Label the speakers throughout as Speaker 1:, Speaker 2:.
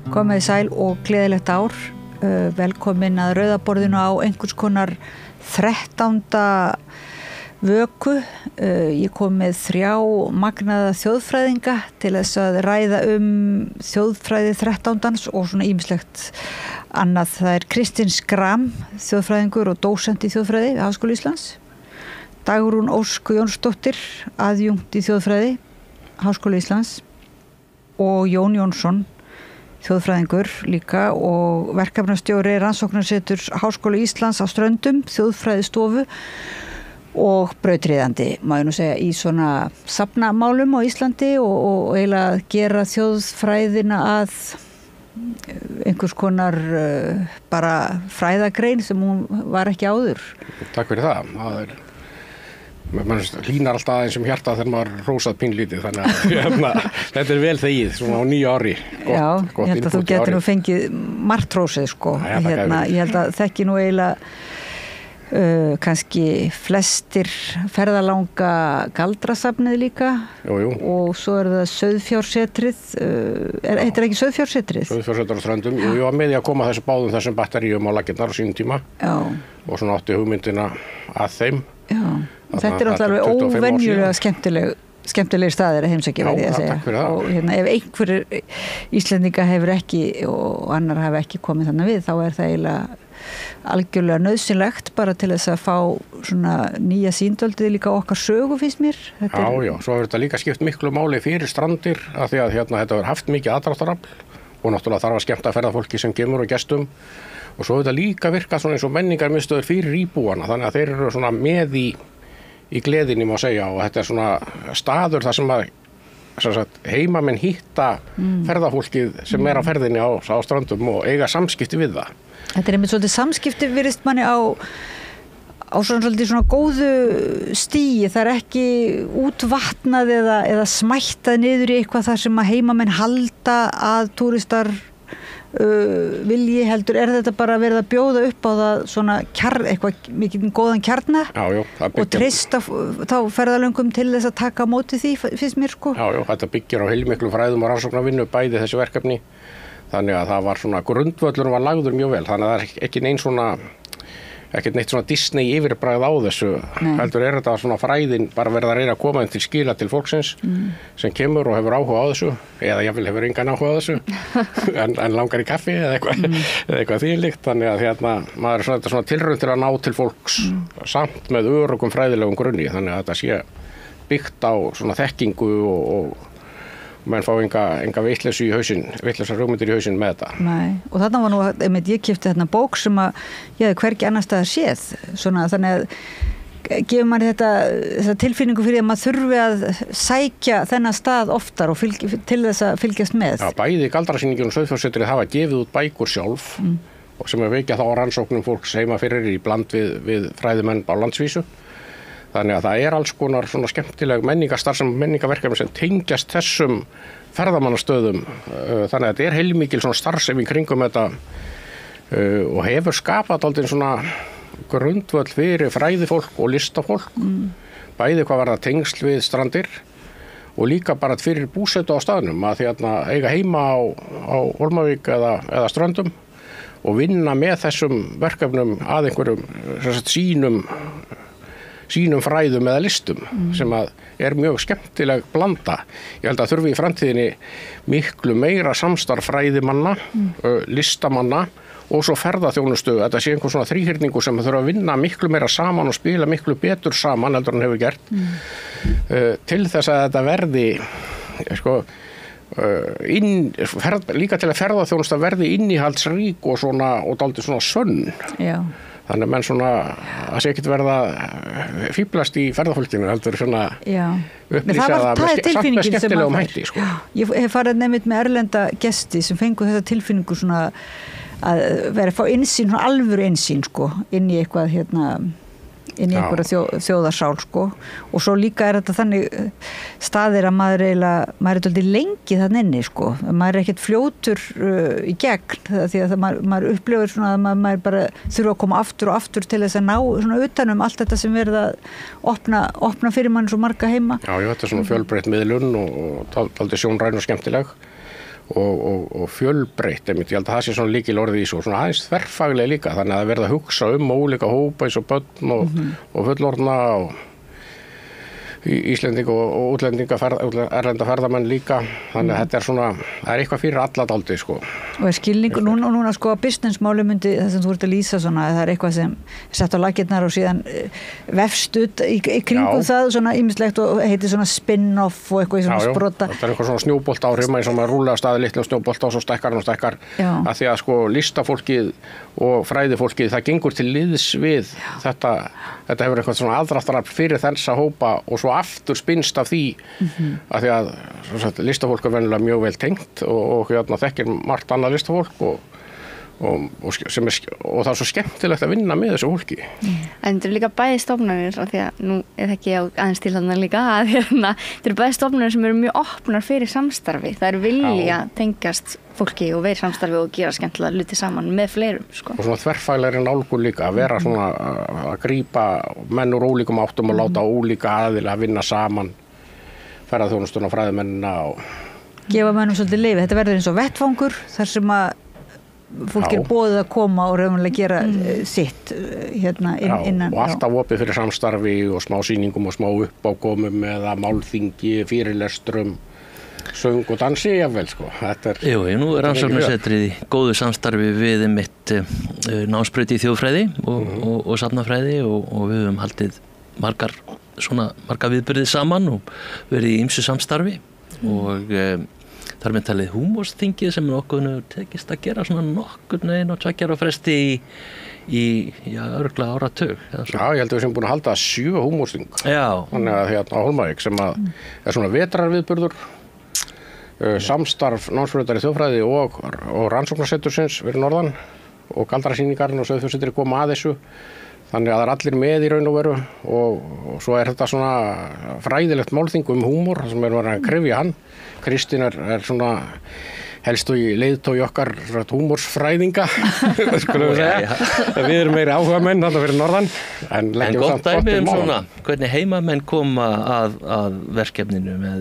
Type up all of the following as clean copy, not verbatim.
Speaker 1: Komið sæl og gleðilegt ár. Velkomin að rauðaborðinu á einhvers konar 13. vöku. Ég kom með 3 magnaða þjóðfræðinga til þess að ræða þjóðfræði 13. og svona ýmislegt annað. Það Kristinn Schram, þjóðfræðingur og dósent í þjóðfræði við Háskóla Íslands. Dagrún Ósk Jónsdóttir, aðjúnkt í þjóðfræði, Háskóla Íslands, og Jón Jónsson, þjóðfræðingur líka og verkefnastjóri rannsóknarseturs Háskóla Íslands á Ströndum, þjóðfræðistofu og brautryðjandi, má ég nú segja, í svona safnamálum á Íslandi og eiginlega gera þjóðfræðina að einhvers konar bara fræðagrein sem hún var ekki áður.
Speaker 2: Takk fyrir það. Man hlýnar alltaf aðeins hjarta þegar maður rósað pínlítið, þannig að þetta vel þegið, svona á 9 ári.
Speaker 1: Já, ég held að þú getur nú fengið margt rósið, sko. Ég held að þekki nú eiginlega kannski flestir ferðalanga galdrasafnið líka.
Speaker 2: Jú. Og
Speaker 1: svo það Sauðfjársetrið, heitir ekki Sauðfjársetrið?
Speaker 2: Sauðfjársetrið á Ströndum, ég var með því að koma þessu báðum þessum batteríum á laggirnar á sínum tíma. Já. Og svona átti hugmyndina að þeim. Já. Þetta náttúrulega óvenjulega skemmtilegir staðir að heimsækja, verið ég að segja.
Speaker 1: Takk fyrir það. Og ef einhverjir Íslendinga hefur ekki og annar hafi ekki komið þannig við, þá það eiginlega algjörlega nauðsynlegt bara til þess að fá svona nýja síndöldið líka okkar sögu, finnst mér.
Speaker 2: Já, svo hefur þetta líka skipt miklu máli fyrir Strandir, af því að þetta hefur haft mikið aðdráttarafl og náttúrulega þarf að skemmta ferðafólki sem kemur og gestum. Og svo hefur þetta líka virkað svona eins og menningarmiðstöður fyrir íbúana, þannig að þeir eru svona með í gleðinni, má segja, og þetta svona staður þar sem að heimamenn hitta ferðafólkið sem á ferðinni á Ströndum og eiga samskipti við það.
Speaker 1: Þetta einmitt svolítið samskipti virðist manni á svona góðu stíi. Það ekki útvatnað eða smættað niður í eitthvað þar sem að heimamenn halda að túristar vilji heldur. Þetta bara verið að bjóða upp á það svona eitthvað mikið góðan kjarna? Já, og treysta þá ferðalöngum til þess að taka á móti því, finnst mér, sko. Já,
Speaker 2: þetta byggir á heilmiklu fræðum og rannsóknarvinnu, bæði þessi verkefni, þannig að það var svona grundvöllur var lagður mjög vel, þannig að það ekkert neitt svona Disney yfirbragð á þessu. Heldur þetta svona fræðin bara verið að reyna að koma til skila til fólksins sem kemur og hefur áhuga á þessu, eða jafnvel hefur engan áhuga á þessu en langar í kaffi eða eitthvað þvílíkt. Þannig að maður svona tilraun til að ná til fólks samt með öruggum fræðilegum grunni, þannig að þetta sé byggt á svona þekkingu og menn fá enga vitleysu í hausinn, vitleysar hugmyndir í hausinn með þetta.
Speaker 1: Nei, og þarna var nú, ég keypti þarna bók sem að ég hefði hvergi annar staðar séð, svona, þannig að gefur manni þessa tilfinningu fyrir að maður þurfi að sækja þennan stað oftar og til þess að fylgjast með.
Speaker 2: Já, bæði galdrasýningin og Sauðfjársetrið hafa gefið út bækur sjálf og sem vekja þá rannsóknum fólks heima fyrir í bland við fræðimenn á landsvísu. Þannig að það alls konar svona skemmtileg menningaverkefni sem tengjast þessum ferðamannastöðum. Þannig að þetta heilmikil svona starfsemi kringum þetta og hefur skapað dálítið svona grundvöll fyrir fræðifólk og listafólk. Bæði hvað varðar tengsl við Strandir og líka bara fyrir búsetu á staðnum, að eiga heima á Hólmavík eða Ströndum og vinna með þessum verkefnum að einhverjum sínum fræðum eða listum sem mjög skemmtileg blanda. Ég held að þurfi í framtíðinni miklu meira samstarf fræðimanna, listamanna og svo ferðaþjónustu. Þetta sé einhver svona þríhyrningu sem þurfa að vinna miklu meira saman og spila miklu betur saman heldur en hefur gert til þess að þetta verði líka til að ferðaþjónusta verði innihaldsrík og dálítið svona sönn. Já. Þannig að menn svona, það sé ekkert verða fíblast í ferðafólkinu, heldur svona upplýsa það með skemmtilegum hætti. Sko.
Speaker 1: Ég hef farið nefnt með erlenda gesti sem fengu þessa tilfinningu svona að vera að fá innsýn, svona alvöru innsýn, sko, inn í eitthvað inn í einhverja þjóðarsál, sko. Og svo líka þetta þannig staðir að maður dálítið lengi þannig inni, sko. Maður ekkert fljótur í gegn, því að maður upplifir svona að maður bara þurfa að koma aftur og aftur til þess að ná svona utanum allt þetta sem verið að opna fyrir mann svo marga heima.
Speaker 2: Já, þetta svona fjölbreytt miðlun og dálítið sjónræn og skemmtileg. og fjölbreytt, ég held að það sé svona lykilorðið í svo, svona aðeins þverfaglega líka, þannig að það verða að hugsa ólíka hópa eins og börn og fullorðna og Íslendinga og útlendinga erlenda ferðamenn líka, þannig að þetta svona, það eitthvað fyrir alla dálítið sko.
Speaker 1: Og skilningur, núna sko að businessmáli myndi það sem þú ert að lýsa svona, það eitthvað sem sett á lakirnar og síðan vefst ut í kringum það svona ýmislegt og heitir svona spin-off og eitthvað í svona sprota.
Speaker 2: Þetta eitthvað svona snjóbolt áhrif eins og maður rúlega staði litlum snjóbolt og svo stekkar hann og stekkar, að því að sko listafólkið og fræðifólkið það gengur til liðs við þetta hefur eitthvað svona aðdráttarafl fyrir þessa hópa og svo aftur spinnst af því að því að listafólk er venjulega mjög vel tengt og þekkir margt annað listafólk og það er svo skemmtilegt að vinna með þessu fólki.
Speaker 3: En þetta eru líka bæði stofnanir af því að nú er það ekki aðeins til þarna líka að þetta eru bæði stofnanir sem eru mjög opnar fyrir samstarfi. Það eru vilja tengjast fólki og verið samstarfi og gera skemmtilega hluti saman með fleirum sko. Og
Speaker 2: svona þverfaglegri nálgun líka að vera svona að grípa menn úr ólíkum áttum og láta ólíka aðila að vinna saman, ferðaþjónustuna, fræðimennina og
Speaker 1: gefa mönnum svolítið leyfi. Þetta verður eins og vettfangur þar sem að fólk er boðið að koma og raunverulega gera sitt innan.
Speaker 2: Og alltaf opið fyrir samstarfi og smá sýningum og smá uppákomum eða málþingi, fyrirlestrum, söng og dansi jafnvel sko.
Speaker 4: Jú, nú er rannsóknarsetrið í góðu samstarfi við einmitt námsbraut í þjóðfræði og safnafræði og við höfum haldið marga viðburði saman og verið í ýmsu samstarfi og þar með talið húmórsþingið sem okkur tekist að gera svona nokkurn veginn og 2 ára fresti í örugglega áratug.
Speaker 2: Já, ég held að við sem búin að halda 7 húmórsþing. Já. Þannig að á Hólmavík sem að er svona vetrarviðburður, samstarf námsbrautar í þjóðfræði og rannsóknarsetursins fyrir norðan og galdrasýningarinn og Sauðfjörðssetri koma að þessu. Þannig að það er allir með í raun og veru og svo er þetta svona fræðilegt málþing húmor sem verið að krefja hann. Kristín er svona helstu í leiðtói okkar húmorsfræðinga, skulum við segja. Við erum meiri áhuga menn þarna fyrir norðan. En
Speaker 4: gott dæmi svona, hvernig heimamenn koma að verkefninu með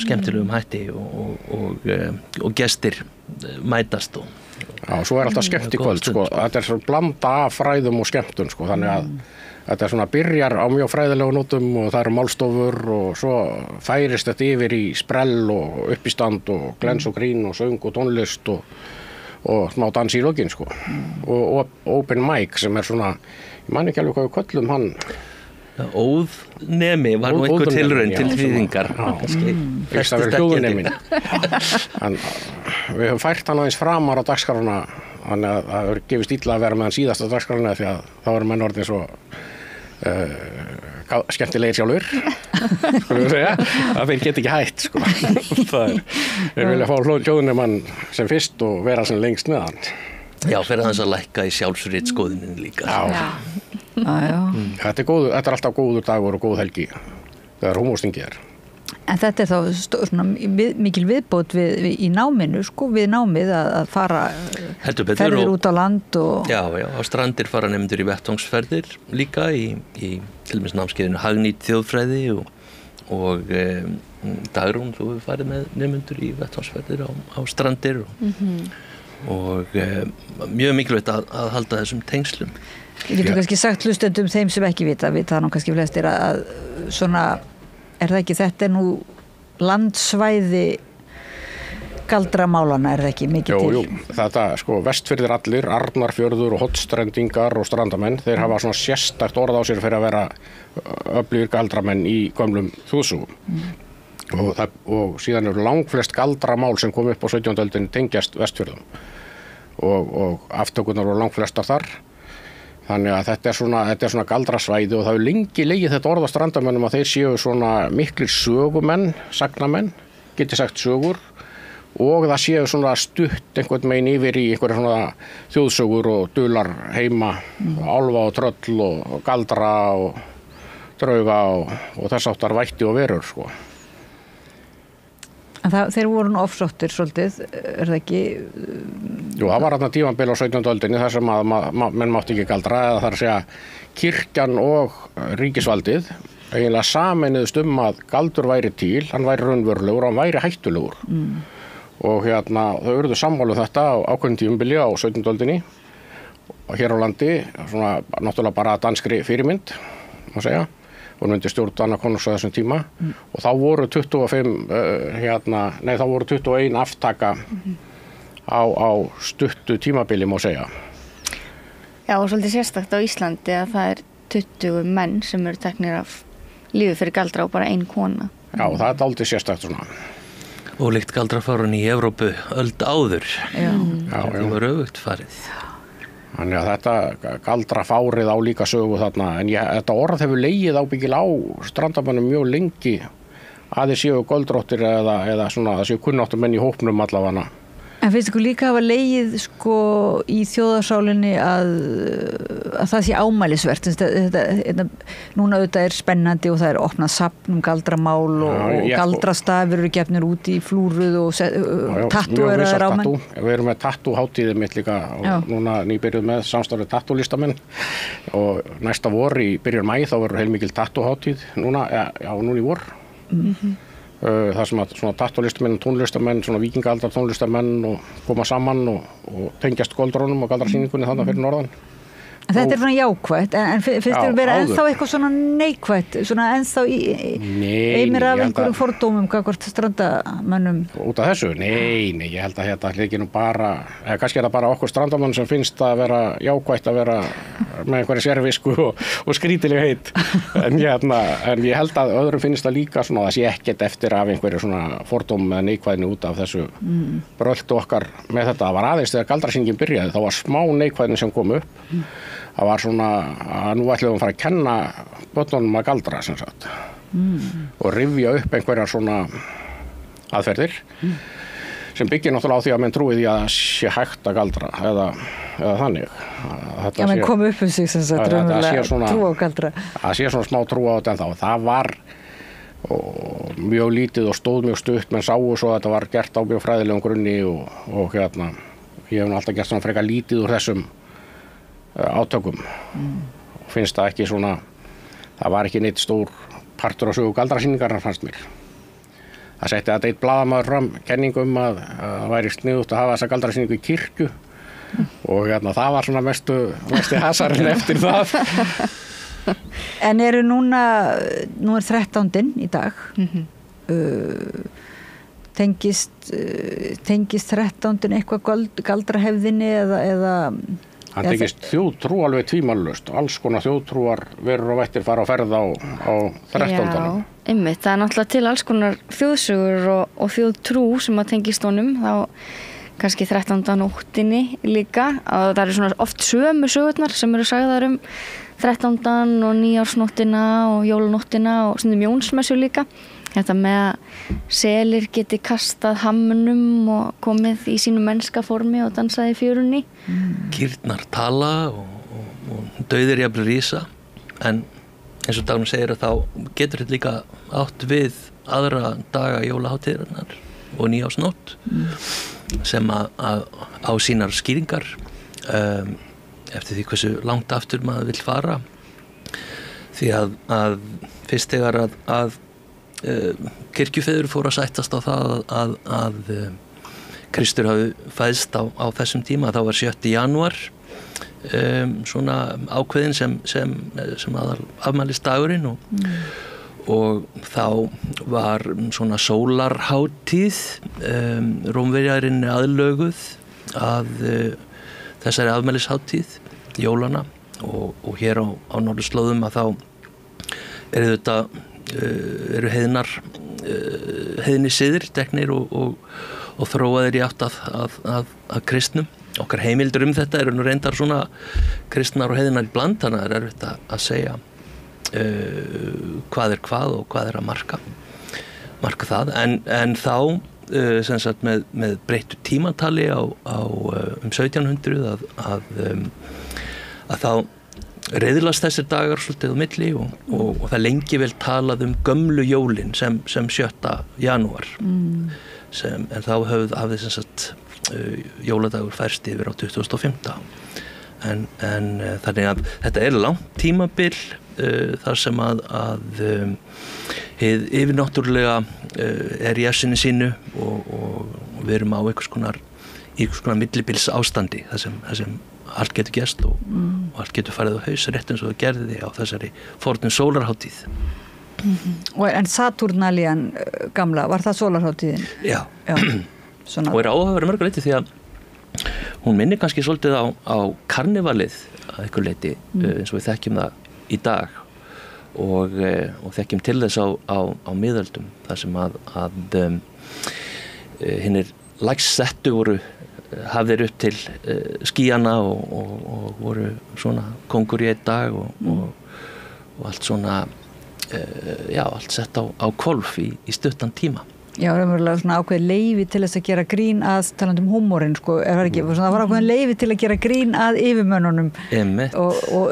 Speaker 4: skemmtilegum hætti og gestir mætast og
Speaker 2: Já, svo er alltaf skemmt í kvöld, sko. Þetta er svona blanda af fræðum og skemmtun, sko. Þannig að þetta er svona byrjar á mjög fræðilegu nótum og það eru málstofur og svo færist þetta yfir í sprell og uppistand og glens og grín og söng og tónlist og smá dans í lokin, sko. Og open mic sem er svona, ég man ekki alveg hvað við köllum hann.
Speaker 4: Óðnemi var nú einhver tilraun til þýðingar.
Speaker 2: Fyrst að vera hljóðunemin. Við höfum fært hann aðeins framar á dagskráruna, þannig að það hefur gefist illa að vera með hann síðast á dagskráruna því að þá eru menn orðin svo skemmtilegir sjálfur, skulum við segja, að þeir geta ekki hætt, sko. Þeir vilja fá hljóðunemann sem fyrst og vera sem lengst með hann.
Speaker 4: Já, fyrir þess að lækka í sjálfsritskoðunin líka.
Speaker 2: Þetta er alltaf góður dagur og góð helgi þegar húmórsþingið er.
Speaker 1: En þetta er þá svona mikil viðbót í náminu, sko, við námið að fara ferðir út á land og
Speaker 4: Já, á Strandir fara nemendur í vettvangsferðir líka í til dæmis námskeiðinu hagnýt þjóðfræði og Dagrún, þú hefur farið með nemendur í vettvangsferðir á Strandir og mjög mikilvægt að halda þessum tengslum.
Speaker 1: Ég getur kannski sagt hlustendum þeim sem ekki vita nú kannski flestir að svona er það ekki, þetta er nú landsvæði galdramálana, er það ekki mikið til?
Speaker 2: Jú, þetta, sko, Vestfirðir allir, Arnarfjörður og Hornstrendingar og strandamenn, þeir hafa svona sérstakt orð á sér fyrir að vera öflugir galdramenn í gömlum þjóðsögum. Og síðan eru langflest galdramál sem kom upp á 17. öldinni tengjast Vestfjörðum og aftökurnar voru langflestar þar. Þannig að þetta er svona galdrasvæði og það hefur lengi legið þetta orð á strandamönnum að þeir séu svona miklir sögumenn, sagnamenn, geti sagt sögur og það séu svona stutt einhvern meginn yfir í einhverja svona þjóðsögur og dular heima, álfa og tröll og galdra og drauga og þess áttar vætti og verur, sko.
Speaker 1: En þeir voru nú ofsóttir svolítið, er það ekki?
Speaker 2: Jú, það var þarna tímabil á 17. öldinni þar sem að menn mátti ekki galdra eða þar að segja kirkjan og ríkisvaldið eiginlega sameinuðust að galdur væri til, hann væri raunverulegur og hann væri hættulegur. og þau urðu sammála þetta á ákveðnum tímabili á 17. öldinni og hér á landi, svona náttúrulega bara danskri fyrirmynd, má segja, og myndi stjórn Danakonungs á þessum tíma og þá voru 21 aftaka á stuttu tímabili, má segja.
Speaker 3: Já, og svolítið sérstakt á Íslandi að það 20 menn sem eru teknir af lífi fyrir galdra og bara ein kona.
Speaker 2: Já, það dálítið sérstakt svona.
Speaker 4: Og líkt galdrafárun í Evrópu öld áður.
Speaker 1: Já.
Speaker 4: Það var öfugt farið.
Speaker 2: Þannig að þetta galdrafárið á líka sögu þarna, en þetta orð hefur legið ábyggilega á strandamönnum mjög lengi að þeir séu göldróttir eða svona það séu kunnáttumenn í hópnum allavega.
Speaker 1: En finnst ykkur líka hafa legið sko í þjóðarsálinni að það sé ámælisvert? Núna auðvitað spennandi og það opnað safn galdramál og galdrastafir eru gefnir út í flúruð og tattoo er að ráma.
Speaker 2: Við erum með tattoo-hátíðið mitt líka og núna nýbyrjuð með samstarfið tattoo-listamenn og næsta vor í byrjun maí þá verður heilmikil tattoo-hátíð núna í vor. Það sem að svona tattoo-listamenn og tónlistamenn, svona víkingaldar tónlistamenn og koma saman og tengjast goldrónum og galdrasýningunni þannig fyrir norðan.
Speaker 1: Þetta svona jákvætt, en finnst þér vera ennþá eitthvað svona neikvætt, svona ennþá eimir af einhverjum fordómum hvort strandamönnum?
Speaker 2: Út af þessu? Nei, ég held að þetta hliki nú bara, kannski það bara okkur strandamönnum sem finnst að vera jákvætt að vera með einhverja sérvisku og skrítilega heit. En ég held að öðrum finnst það líka svona að það sé ekkert eftir af einhverju svona fordómum eða neikvæðni út af þessu bröltu okkar með þetta. Það var aðeins þegar galdrasýningin byrjaði, þá var smá neikvæðni sem kom upp. Það var svona að nú ætlum við að fara að kenna börnunum að galdra sem sagt og rifja upp einhverjar svona aðferðir sem byggir náttúrulega á því að menn trúi því að það sé hægt að galdra eða þannig.
Speaker 1: Já, menn kom upp sig sem sagt raunverulega trú á galdra.
Speaker 2: Það sé svona smá trú á þetta en þá. Það var mjög lítið og stóð mjög stutt, menn sáu svo að þetta var gert á mjög fræðilegum grunni og ég hef nú alltaf gert svona frekar lítið úr þessum átökum og finnst það ekki svona það var ekki neitt stór partur á sögu galdrasýningarnar fannst mér. Það setti að eitt blaðamaður fram kenningu að það væri sniðugt að hafa þessa galdrasýningu í kirkju og það var svona mesti hasarinn eftir það.
Speaker 1: En eru nú er 13. í dag tengist 13. eitthvað galdrahefðinni eða
Speaker 2: Hann tengist þjóðtrú alveg tvímælalaust. Alls konar þjóðtrúar verður og vættir fara á ferð á 13.
Speaker 3: Já, einmitt. Það náttúrulega til alls konar þjóðsögur og þjóðtrú sem að tengist honum. Þá kannski 13. nóttinni líka. Og það eru svona oft sömu sögurnar sem eru sagðar 13. og nýjársnóttina og jólanóttina og stundum Jónsmessu líka. Þetta með að selir geti kastað hamnum og komið í sínu mennska formi og dansaði í fjörunni.
Speaker 4: Kýrnar tala og dauðir jafnvel rísa en eins og Dagný segir að þá getur þetta líka átt við aðra daga jólahátíðarinnar og nýjársnótt sem að á sínar skýringar eftir því hversu langt aftur maður vill fara því að fyrst þegar að kirkjufeður fóru að sættast á það að Kristur hafi fæðst á þessum tíma. Þá var 7. janúar svona ákveðin sem afmælisdagurinn og þá var svona sólarhátíð Rómverjarinn aðlöguð að þessari afmælishátíð jólana og hér á norðurslóðum að þá eru heiðni siðir teknir og þróaðir í átt að kristnum. Okkar heimildur þetta eru nú reyndar svona kristnar og heiðnar í bland, þannig að það er erfitt að segja hvað er hvað og hvað er að marka það. En þá sem sagt með breyttu tímatali á 1700 að þá reiðlast þessir dagar svolítið á milli og það lengi vel talað gömlu jólin sem 7. janúar en þá hafði sem sagt jóladagur færst yfir á 2015 en þannig að þetta er langt tímabil þar sem að hið yfirnáttúrulega er í essinu sínu og við erum á einhvers konar millibils ástandi þar sem allt getur gerst og allt getur farið á haus rétt eins og það gerði á þessari fornu sólarhátíð.
Speaker 1: En Saturnalian gamla, var það sólarhátíðin?
Speaker 4: Já.
Speaker 1: Svona.
Speaker 4: Og áhugaverð mörgu leyti því að hún minnir kannski svolítið á karnevalið að einhver leyti eins og við þekkjum það í dag og þekkjum til þess á miðöldum þar sem að hinnir lægst settu voru hafðir upp til skýjana og voru svona kongur í einn dag og allt svona allt sett á hvolf í stuttan tíma.
Speaker 1: Já, raunverulega svona ákveðið leyfi til þess að gera grín að talandi húmórinn, sko, það var ákveðið leyfi til að gera grín að yfirmönnunum og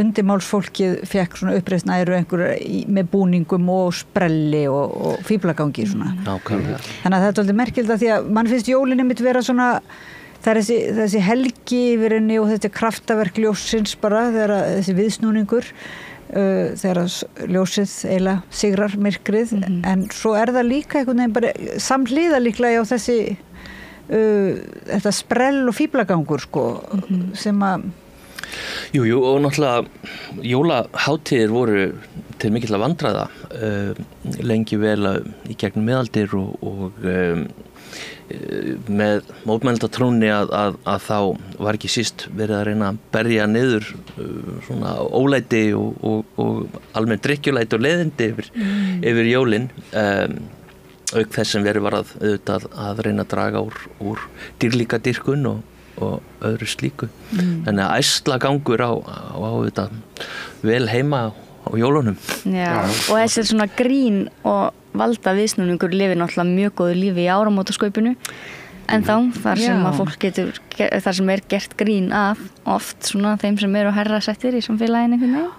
Speaker 1: undirmálsfólkið fekk svona uppreisn æru einhverju með búningum og sprelli og fíflagangi svona.
Speaker 4: Nákvæmlega.
Speaker 1: Þannig að þetta er alveg merkilegt því að mann finnst jólin einmitt vera svona, það er þessi helgi yfir henni og þetta kraftaverk ljóssins bara, þessi viðsnúningur þegar ljósið eiginlega sigrar myrkrið en svo er það líka einhvern veginn bara samhliða líklega á þessi þetta sprell og fíflagangur sko sem að
Speaker 4: Jú, og náttúrulega jólahátíðir voru til mikilla vandræða lengi vel í gegnum miðaldir og með mótmældatrúnni að þá var ekki síst verið að reyna að berja niður svona ólæti og almenn drykkjulæti og leiðindi yfir jólin auk þess sem verið var að reyna að draga úr dýrlíka dýrkun og öðru slíku. Þannig að æslagangur á þetta vel heima á jólunum.
Speaker 3: Já, og þessi svona grín og valda viðsnúningur lifir náttúrulega mjög góðu lífi í áramótaskaupinu en þar sem að fólk getur, þar sem gert grín af oft svona þeim sem eru hærra settir í samfélaginu einhvern veginn.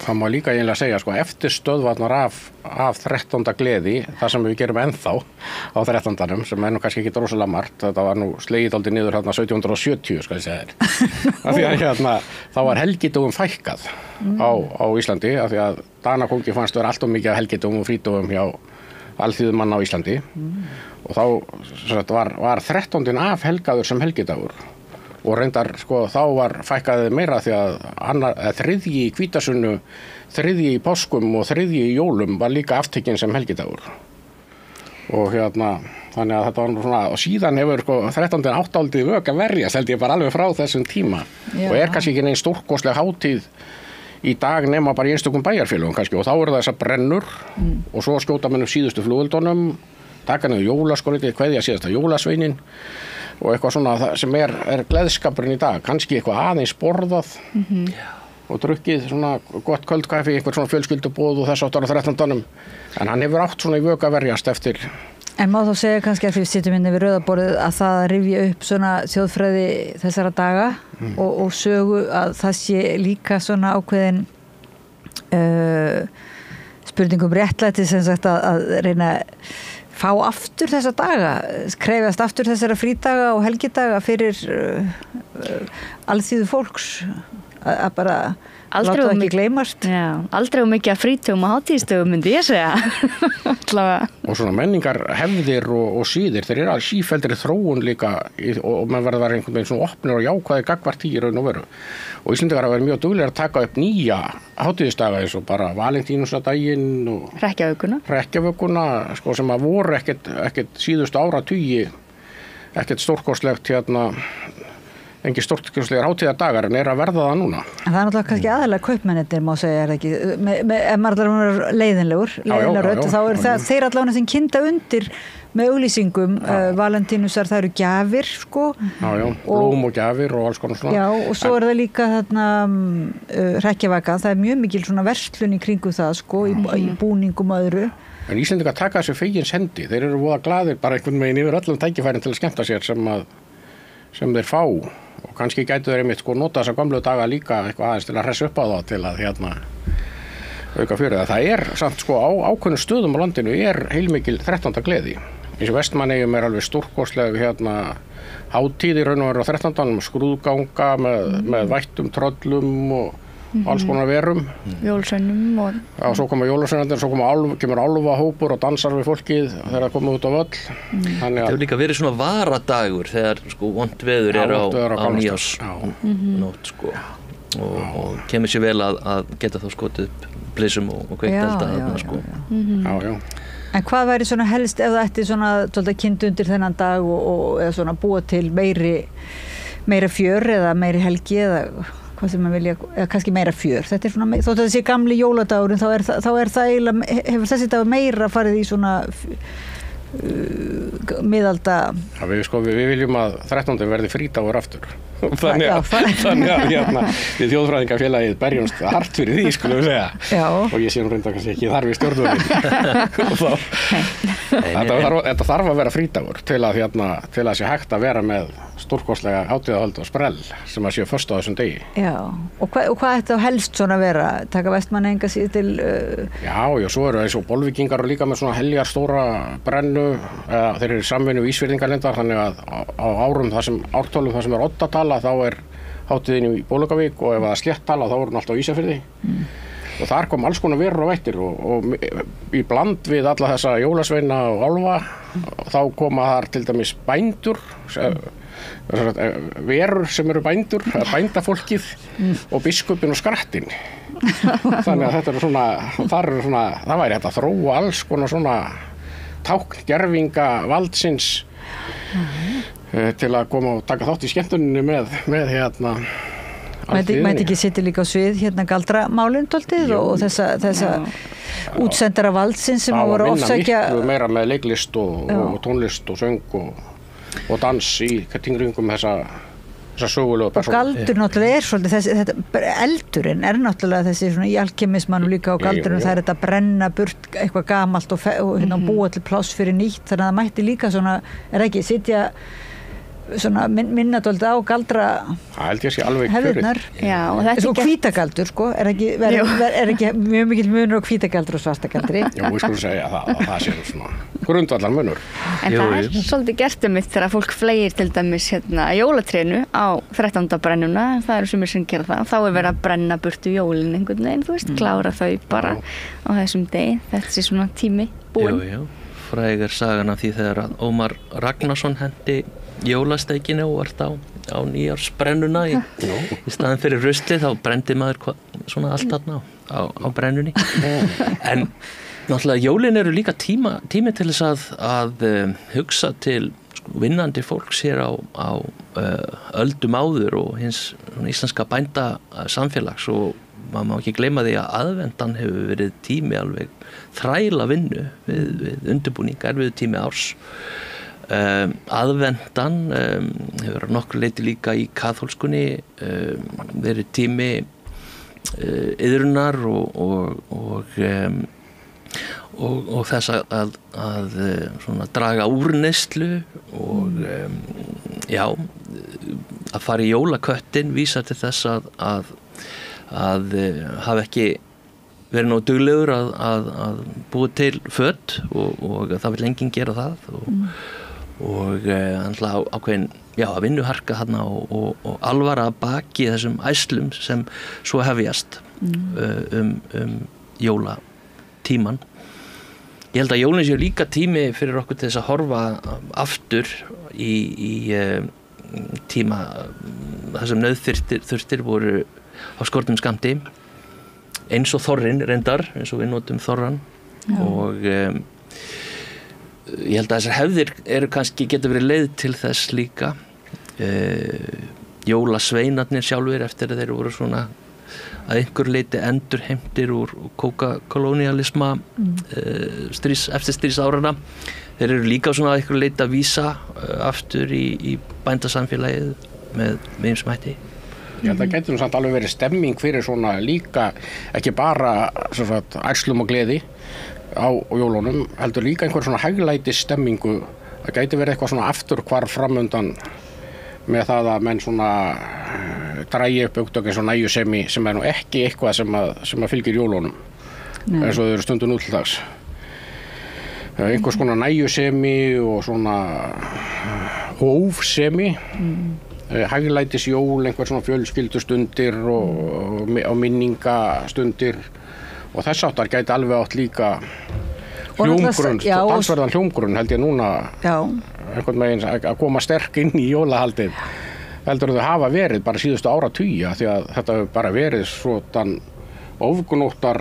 Speaker 2: Það má líka eiginlega segja sko, eftir stöðvarnar af 13. gleði, það sem við gerum ennþá á 13. sem er nú kannski ekki rosalega margt, þetta var nú slegið aldrei niður 1770 skal ég segja þér af því að þá var helgidögum fækkað á Íslandi af því að Danakongi fannst vera allt of mikið af helgidögum og frítögum hjá alþýðumanna á Íslandi og þá var 13. af helgaður sem helgidagur og reyndar sko þá var fækkaði meira því að þriðji í hvítasunnu, þriðji í páskum og þriðji í jólum var líka aftekinn sem helgidagur og þannig að þetta var nú svona og síðan hefur sko 13. áttaldið vök að verjast held ég bara alveg frá þessum tíma og kannski ekki neinn stórkostleg hátíð í dag nema bara í einstökum bæjarfélögum kannski og þá eru það þessar brennur og svo skjóta menn síðustu flugeldunum taka niður jólaskoriti, kveðja síðasta jólasveinin og eitthvað svona sem er gleðskapurinn í dag, kannski eitthvað aðeins borðað og drukkið svona gott kvöldkaffi, eitthvað svona fjölskylduboð og þess áttar á 13. En hann hefur átt svona í vök að verjast eftir.
Speaker 1: En má þá segja kannski að því við sitjum inn við rauðaborðið að það rifja upp svona þjóðfræði þessara daga og sögu að það sé líka svona ákveðin spurningum réttlæti sem sagt að reyna fá aftur þessa daga, krefjast aftur þessara frídaga og helgidaga fyrir alþýðu fólks að bara láta það ekki gleymast.
Speaker 3: Já, aldrei mikið að frítugum og hátíðstögum myndi ég segja.
Speaker 2: Og svona menningar hefðir og síðir, þeir eru að sífelldri þróun líka og maður verður einhvern veginn svona opnir og jákvæðir gagnvart í raun og veru. Og Íslendingar hafa verið mjög duglegir að taka upp nýja hátíðisdaga eins og bara Valentínusardaginn og Hrekkjavökuna sko sem að voru ekkert síðustu áratugi ekkert stórkostlegt engin stórkostlegar hátíðardagar en er að verða það núna.
Speaker 1: En það er náttúrulega kannski aðalega kaupmennir má segja er ekki ef maður allavega er leiðinlegur þá er það þeir allavega sem kynda undir með auglýsingum Valentínusar það eru gjafir sko
Speaker 2: blóm og gjafir og alls konar svona
Speaker 1: og svo er það líka Hrekkjavaka það er mjög mikil svona verslun í kringu það sko í búningum og öðru
Speaker 2: en Íslendingar taka þessu fegins hendi þeir eru voða glaðir bara einhvern veginn yfir öllum tækifærin til að skemmta sér sem þeir fá og kannski gætu þeir einmitt sko nota þessa gamlu daga líka eitthvað aðeins til að hressa upp á það til að auka fyrir það er samt sko á ákveðnum stöðum á landinu er heilmikil 13. gleði eins og Vestmannaeyjum er alveg stórkostleg hátíð í raun og veru á 13. skrúðganga með vættum tröllum alls konar verum.
Speaker 3: Jólasveinum og...
Speaker 2: Já, svo koma jólasveinarnir, svo kemur álfahópur og dansar við fólkið þegar það komið út á völl.
Speaker 4: Það hefur líka verið svona varadagur þegar sko vont veður er á nýjársnótt sko. Og kemur sér vel að geta þá skotið upp blissum og kveikt elda þarna sko.
Speaker 2: Já.
Speaker 1: En hvað væri svona helst ef það ætti svona kind undir þennan dag og eða svona búa til meira fjör eða meiri helgi eða hvað sem maður vilja, eða kannski meira fjör. Þetta svona, þótt að þessi gamli jóladagurinn, þá er það eiginlega, hefur þessi dagur meira farið í svona miðalda...
Speaker 2: Já, við viljum að 13. verði frídagur aftur. Þannig að við þjóðfræðingafélagið berjumst hart fyrir því, skulum við segja.
Speaker 1: Já. Og
Speaker 2: ég sé nú reynda kannski ekki þar við stjórnvölinn. Þetta þarf að vera frídagur til að sé hægt að vera með stórkostlega hátíðahöld og sprell sem að séu föstu á þessum degi.
Speaker 1: Já, og hvað ætti þá helst svona vera? Taka Vestmannaeyinga síð til...
Speaker 2: Já, svo eru eins og Bolvíkingar líka með svona heljar stóra brennu, þeir eru í samvinnu Ísfirðingalindar, þannig að á ártölum þar sem er oddatala þá er hátíðin í Bólugavík og ef það er sléttala þá er hún alltaf á Ísafirði. Og þar kom alls konar verur og vættir og í bland við alla þessa jólasveina og álfa þá koma þar til dæmis bændur, verur sem eru bændur, bændafólkið og biskupinn og skrattinn. Þannig að þetta svona, það væri hægt að þróa alls konar svona tákn gervinga valdsins til að koma og taka þátt í skemmtuninni með
Speaker 1: Mætti ekki sitja líka á svið galdramálin dálítið og þessa útsendara valdsins sem að voru að ofsækja...
Speaker 2: Það var miklu meira með leiklist og tónlist og söng og dans í kringum þessa sögulegu persónu. Og galdur náttúrulega svolítið eldurinn náttúrulega þessi svona í alkemismanum líka og galdurinn það þetta að brenna burt eitthvað gamalt og búa til pláss fyrir nýtt þannig að það mætti líka svona, ekki, sitja svona minna dálítið á galdra held ég sé alveg kjörið.
Speaker 3: Já, og þetta
Speaker 1: er hvítagaldur sko, er ekki mjög mikill munur á hvítagaldur og svartagaldri.
Speaker 2: Já, við skulum segja að það sé svona grundvallar munur.
Speaker 3: En það er svolítið gert þegar fólk fleygir til dæmis jólatrénu á 13. brennuna, það eru sumir sem gera það, þá er verið að brenna burtu jólin einhvern veginn, þú veist, klára þau bara á þessum degi, þetta sé svona tími búinn.
Speaker 4: Jú, fræg er sagan af því þegar að Ómar Ragnarsson hendi jólasteikinu og vart á nýjársbrennuna í staðin fyrir ruslið þá brendi maður svona allt þarna á brennunni en náttúrulega jólin eru líka tími til þess að hugsa til vinnandi fólks hér á öldum áður og hins íslenska bændasamfélags og maður má ekki gleyma því að aðvendan hefur verið tími alveg þræla vinnu við undirbúning erfiðu tími árs aðvendan hefur nokkur leiti líka í kaþólskunni verið tími iðrunar og þess að svona draga úr neyslu og að fara í jólaköttin vísa til þess að hafa ekki verið nóg duglegur að búa til föt og það vil enginn gera það og ákveðin að vinnuharka þarna og alvara baki þessum æslum sem svo hefjast jólatíman. Ég held að jólin séu líka tími fyrir okkur til þess að horfa aftur í tíma þar sem nauðþurftir voru á skortum skammti eins og þorrinn reyndar, eins og við notum þorran og ég held að þessar hefðir getur verið leið til þess líka jólasveinarnir sjálfur eftir að þeir voru svona að einhver leiti endurheimtir úr kókakolónialisma eftir stríðsárana þeir eru líka svona að einhver leiti að vísa aftur í bændasamfélagið með ýmsum hætti.
Speaker 2: Ég held að það getur nú samt alveg verið stemming fyrir svona líka ekki bara ærslum og gleði á jólunum, heldur líka einhver svona hæglætis stemmingu, það gæti verið eitthvað svona afturhvarf framundan með það að menn svona dragi upp augntök eins og nægjusemi sem nú ekki eitthvað sem að fylgir jólunum eins og þau eru stundum nú til dags. Einhvers konar nægjusemi og svona hófsemi hæglætisjól, einhver svona fjölskyldustundir og minningastundir og þess áttar gæti alveg átt líka hljómgrunn, talsverðan hljómgrunn held ég núna einhvern veginn að koma sterk inn í jólahaldið heldur þau hafa verið bara síðustu áratugi því að þetta hefur bara verið svona ofgnóttar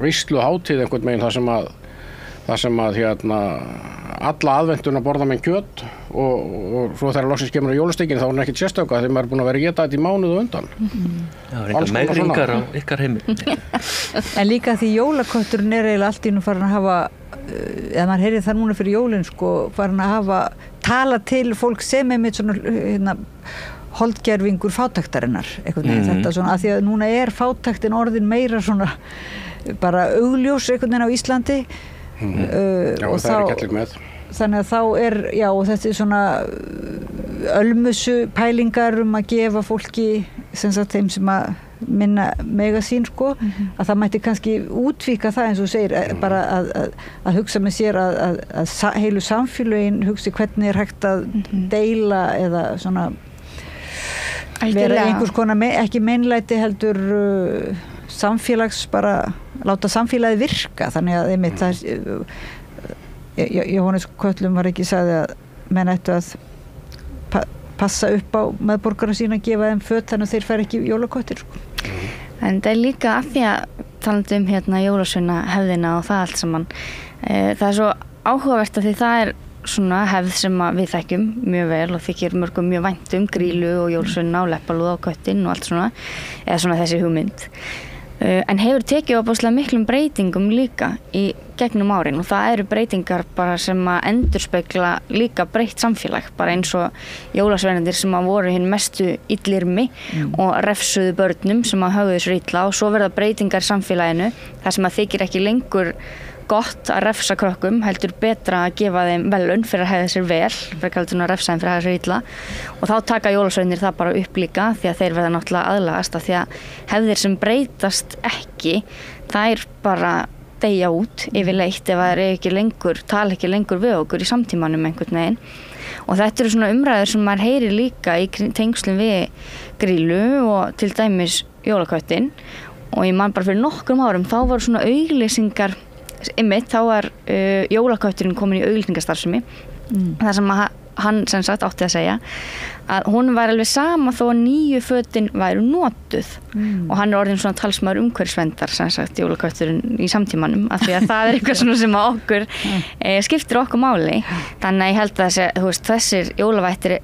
Speaker 2: veisluhátíð einhvern veginn þar sem að alla aðventuna borða með kjöt og svo þegar loksins kemur á jólasteikinn þá er hann ekkert sérstöka þegar maður er búin að vera að geta þetta í mánuð og undan.
Speaker 4: Já, eitthvað meðringar á ykkar heimil.
Speaker 1: En líka því jólakötturinn er eiginlega allt í nú farin að hafa, eða maður heyrið það núna fyrir jólin farin að hafa tala til fólk sem er með svona holdgerfingur fátæktarinnar einhvern veginn þetta svona að því að núna er fátæktin orðin meira svona bara augljós einhvern veginn á Íslandi
Speaker 2: og það er ekki allir með
Speaker 1: þannig að þá og þetta er svona ölmusu pælingar að gefa fólki sem sagt þeim sem að minna mega sín að það mætti kannski útvíka það eins og segir bara að hugsa með sér að heilu samfélögin hugsi hvernig er hægt að deila eða svona vera einhvers konar ekki meinlæti heldur samfélags bara láta samfélagið virka þannig að einmitt það Jóhannes Köllum var ekki sagði að menn ættu að passa upp á meðborgarna sína að gefa þeim föt þannig að þeir fær ekki jólaköttir
Speaker 3: En það er líka af því að talandi jólasveina hefðina og það allt saman það er svo áhugavert að því það er svona hefð sem við þekkjum mjög vel og þykir mörgum mjög vænt grílu og jólasveina og leppalúða og köttinn og allt svona eða svona þessi hugmynd en hefur tekið opaslega miklum breytingum líka í gegnum árin og það eru breytingar bara sem að endurspegla líka breytt samfélag bara eins og jólasveinarnir sem að voru hinn mestu illyrmi og refsuðu börnum sem að höfðu sér illa og svo verða breytingar í samfélaginu þar sem að þykir ekki lengur gott að refsa krökkum heldur betra að gefa þeim velun fyrir að hefða sér vel fyrir að refsa þeim fyrir að hefða sér illa og þá taka jólasveinir það bara upp líka því að þeir verða náttúrulega aðlagast af því að hefðir sem breytast ekki þær bara deyja út yfirleitt ef það er ekki lengur tala ekki lengur við okkur í samtímanum einhvern veginn og þetta eru svona umræður sem maður heyrir líka í tengslum við Grýlu og til dæmis jólaköttinn og ég man bara fyrir nokkrum árum þá voru svona auglýsingar einmitt þá var jólakötturinn komin í auglýsingastarfsemi þar sem hann sem sagt átti að segja að hún var alveg sama þó að nýju fötin væru notuð og hann er orðin svona talsmaður umhverfisverndar sem sagt jólakötturinn í samtímanum af því að það er eitthvað svona sem að okkur skiptir okkur máli þannig að ég held að þessir jólavættir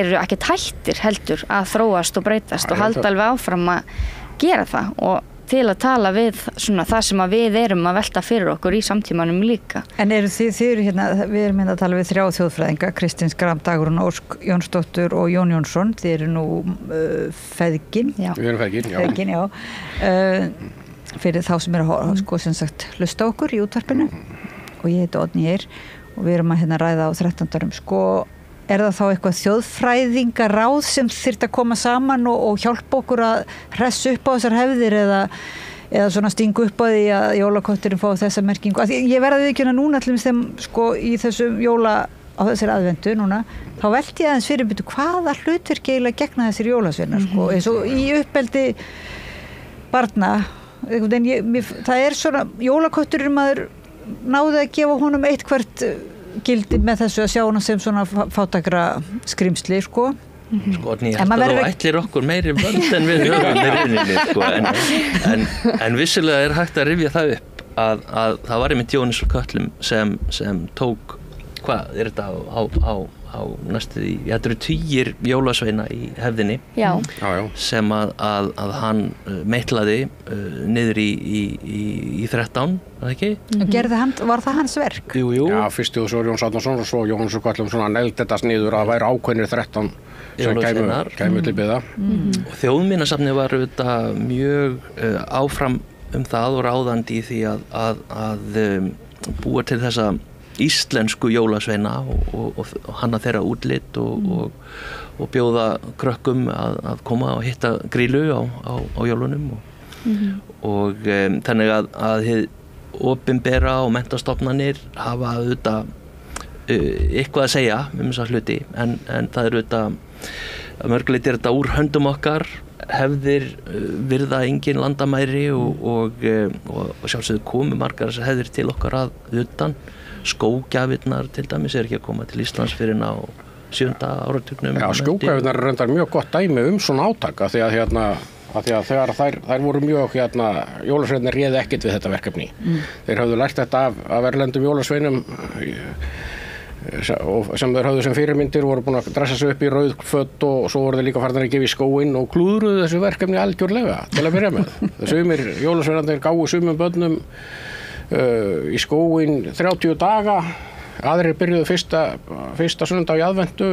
Speaker 3: eru ekki hættir heldur að þróast og breytast og halda alveg áfram að gera það og til að tala við svona það sem að við erum að velta fyrir okkur í samtímanum líka.
Speaker 1: En eru þið eru við erum að tala við 3 þjóðfræðinga, Kristín Skram, Dagrún Ósk Jónsdóttur og Jón Jónsson, þið eru nú feðgin.
Speaker 2: Já. Við erum feðgin,
Speaker 1: já. Fyrir þá sem eru að sem sagt hlusta okkur í útvarpinu og ég heiti Oddný Eir og við erum að ræða á 13. Er það þá eitthvað þjóðfræðingaráð sem þyrfti að koma saman og hjálpa okkur að hressa upp á þessar hefðir eða svona stingu upp á því að jólakötturinn fá þessa merkingu? Ég verði ekki núna allir þeim í þessum jóla á þessari aðventu núna, þá velti ég aðeins fyrir hvaða hlutverk eiginlega gegna þessir jólasveinar eins og í uppeldi barna það er svona, jólakötturinn maður náði að gefa honum eitthvert gildi með þessu að sjá hana sem svona fátækra skrimsli
Speaker 4: Sko, ég held að þú ætlir okkur meiri völd en við höfum í rauninni en vissulega er hægt að rifja það upp að það var einmitt Jóhannes Köllum sem tók hvað er þetta á næstu því, þetta eru 10 jólasveina í hefðinni sem að hann meitlaði niður í 13, var það ekki?
Speaker 1: Var það hans verk?
Speaker 2: Jú. Já, fyrst og svo Jóns Árnason og svo Jóhannes Köllum svona negld þetta niður að væri ákveðnir 13 sem kæmu til byggða.
Speaker 4: Og Þjóðminjasafnið var auðvitað mjög áfram það og ráðandi í því að búa til þessa íslensku jólasveina og hanna þeirra útlit og bjóða krökkum að koma og hitta Grýlu á jólunum og þannig að hið opinbera og menntastofnanir hafa auðvitað eitthvað að segja þessa hluti en það er auðvitað að mörguleiti þetta úr höndum okkar, hefðir virða engin landamæri og sjálfsögðu komu margar þessar hefðir til okkar að utan. Skógjafirnar til dæmis ekki að koma til Íslands fyrir á 7. áratugnum.
Speaker 2: Já, skógjafirnar reyndar mjög gott dæmi svona átaka því að þegar þær voru mjög jólasveinarnir réðu ekkert við þetta verkefni. Þeir höfðu lært þetta af erlendum jólasveinum sem þeir höfðu sem fyrirmyndir, voru búin að dressa sig upp í rauð föt og svo voru þeir líka farnir að gefa í skóinn og klúðruðu þessu verkefni algjörlega til að byrja með. Sumir jólasveinarnir gáfu sumum börnum í skóinn 30 daga, aðrir byrjuðu fyrsta sunnudag í aðventu,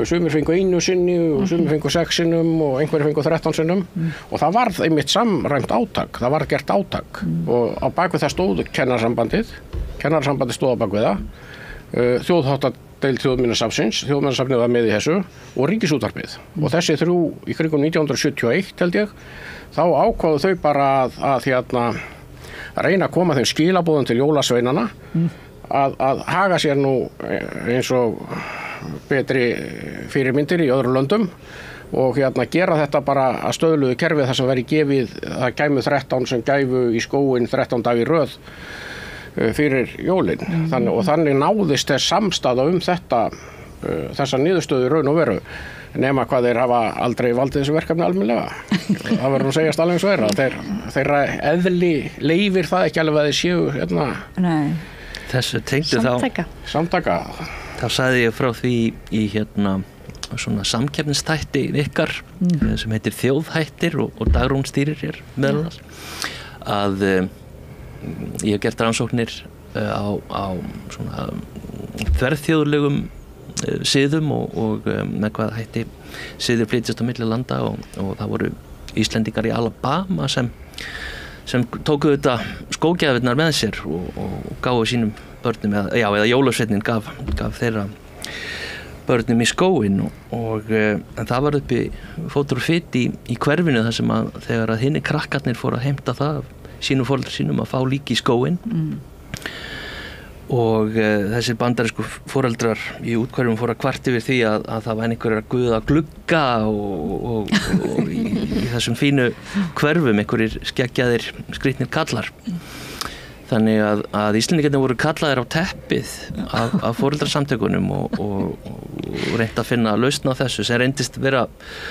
Speaker 2: sumir fengu 1 sinni og sumir fengu 6 sinnum og einhverjir fengu 13 sinnum og það varð einmitt samræmt átak, það varð gert átak og á bakvið það stóð kennarasambandið stóð á bakvið það, þjóðháttadeild þjóðminjasafnið var með í þessu og Ríkisútvarpið og þessi þrjú í kringum 1971 held ég, þá ákváðu þau bara að reyna að koma þeim skilaboðum til jólasveinana að haga sér nú eins og betri fyrirmyndir í öðrum löndum og gera þetta bara að stöðluðu kerfið þar sem væri gefið, það gæmu 13 sem gæfu í skóinn 13 dag í röð fyrir jólin. Þannig náðist þess samstaða þessa niðurstöðu raun og veru. Nema hvað þeir hafa aldrei valdið þessu verkefni almennilega. Það verður nú segjast alveg eins og þeirra eðli leyfir það ekki alveg að þeir séu
Speaker 1: Nei.
Speaker 4: Þessu tengdu
Speaker 2: Samtaka.
Speaker 4: Þá sagði ég frá því í svona samkeppnistætti ykkar sem heitir Þjóðhættir og Dagrún stýrir hér meðal annars að ég hef gert rannsóknir á svona þverþjóðlegum siðum og með hvað hætti siðir flytjast á milli landa og það voru Íslendingar í Alabama sem tóku þetta skógjafirnar með sér og gáfu sínum börnum eða jólasveinninn gaf þeirra börnum í skóinn og en það var uppi fótur og fit í hverfinu þar sem að þegar að hinni krakkarnir fóru að heimta það sínum foreldrar sínum að fá líki í skóinn og þessir bandarísku foreldrar í útkverfum fóru að kvart yfir því að það var einhverjar að guða glugga og í þessum fínu hverfum einhverjir skeggjaðir skrýtnir kallar þannig að Íslendingarnir voru kallaðir á teppið af foreldrasamtökunum og reynt að finna lausn á þessu sem reyndist vera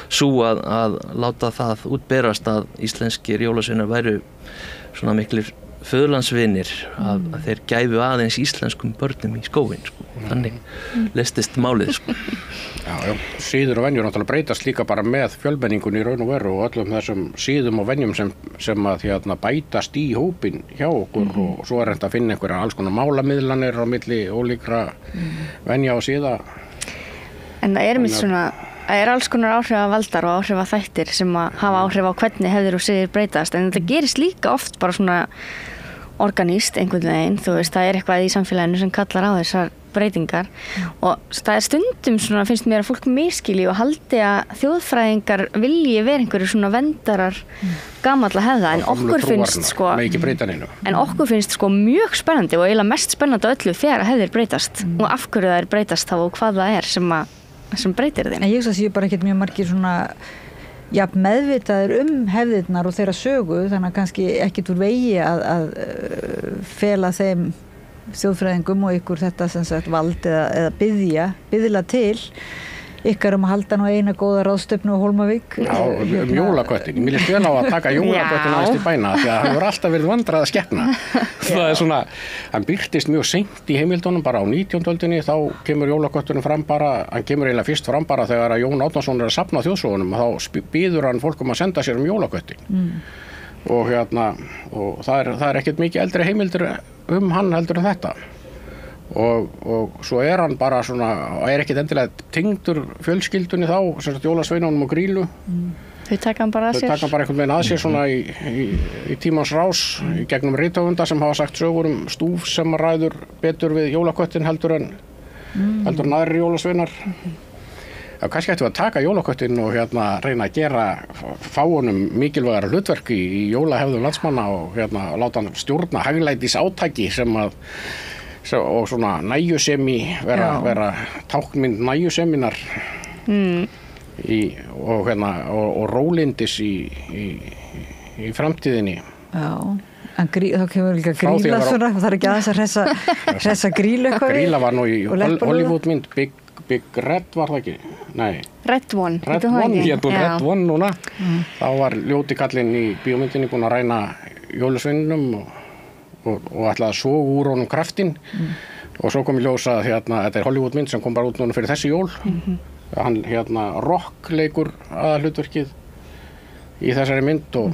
Speaker 4: svo að láta það útberast að íslenskir jólasveinar væru svona miklir föðurlandsvinir að þeir gæfu aðeins íslenskum börnum í skóinn þannig leystist málið
Speaker 2: Já, síður og venjur náttúrulega breytast líka bara með fjölmenningun í raun og veru og öllum þessum síðum og venjum sem að bætast í hópin hjá okkur og svo reynt að finna einhverja alls konar málamiðlanir á milli ólíkra venja og síða.
Speaker 3: En það einmitt svona það alls konar áhrifavaldar og áhrifaþættir sem að hafa áhrif á hvernig hefðir og siðir breytast en þetta gerist líka oft bara svona organíst einhvern veginn, þú veist, það eitthvað í samfélaginu sem kallar á þessar breytingar og það stundum svona, finnst mér að fólk miskilji og haldi að þjóðfræðingar vilji vera einhverju svona vendarar gamalla hefða en okkur finnst mjög spennandi og eiginlega mest spennandi á öllu þegar hefðir breytast og af hverju þær breytast þá og hvað það er sem breytir þeim.
Speaker 1: En ég sé bara ekkert mjög margir svona meðvitaðir hefðirnar og þeirra sögu þannig að kannski ekkert úr vegi að fela þeim þjóðfræðingum og ykkur þetta sem sagt vald eða biðla til ykkar að halda nú eina góða ráðstefnu á Hólmavík.
Speaker 2: Já, jólaköttin. Mér líst vel á að taka jólaköttin aðeins til bæna því að hann voru alltaf verið vandrað að skepna. Það er svona, hann birtist mjög seint í heimildunum bara á 19. öldinni þá kemur jólakötturinn fram bara, hann kemur eiginlega fyrst fram bara þegar að Jón Árnason er að safna þjóðsögunum og þá býður hann fólk að senda sér jólaköttin. Og og það er ekkert mikið eldri heimildir hann heldur en þetta. Og svo er hann bara svona er ekkert endilega tengdur fjölskyldunni þá sem sagt jólasveinunum og Grýlu
Speaker 3: þau taka hann bara að sér
Speaker 2: einhvern veginn að sér svona í tímans rás í gegnum rithöfunda sem hafa sagt sögur stúf sem ræður betur við jólaköttin heldur en aðrir jólasveinar kannski ættum við að taka jólaköttin og reyna að gera fáunum mikilvægara hlutverk í jólahefðum landsmanna og láta hann stjórna haglætis átaki og svona nægjusemi vera táknmynd nægjuseminar og rólindis í framtíðinni.
Speaker 1: Já, en þá kemur líka Grýla svona, það ekki aðeins að hressa Grýlu eitthvað.
Speaker 2: Grýla var nú í Hollywoodmynd, Big Red var það ekki? Nei.
Speaker 3: Red One.
Speaker 2: Red One núna. Þá var ljóti kallinn í bíómyndinni búinn að ræna jólasveininum og ætlaði að soga úr honum kraftinn. Og svo kom í ljós að þetta er Hollywoodmynd sem kom bara út núna fyrir þessi jól. Hann Rock leikur aðalhlutverkið í þessari mynd og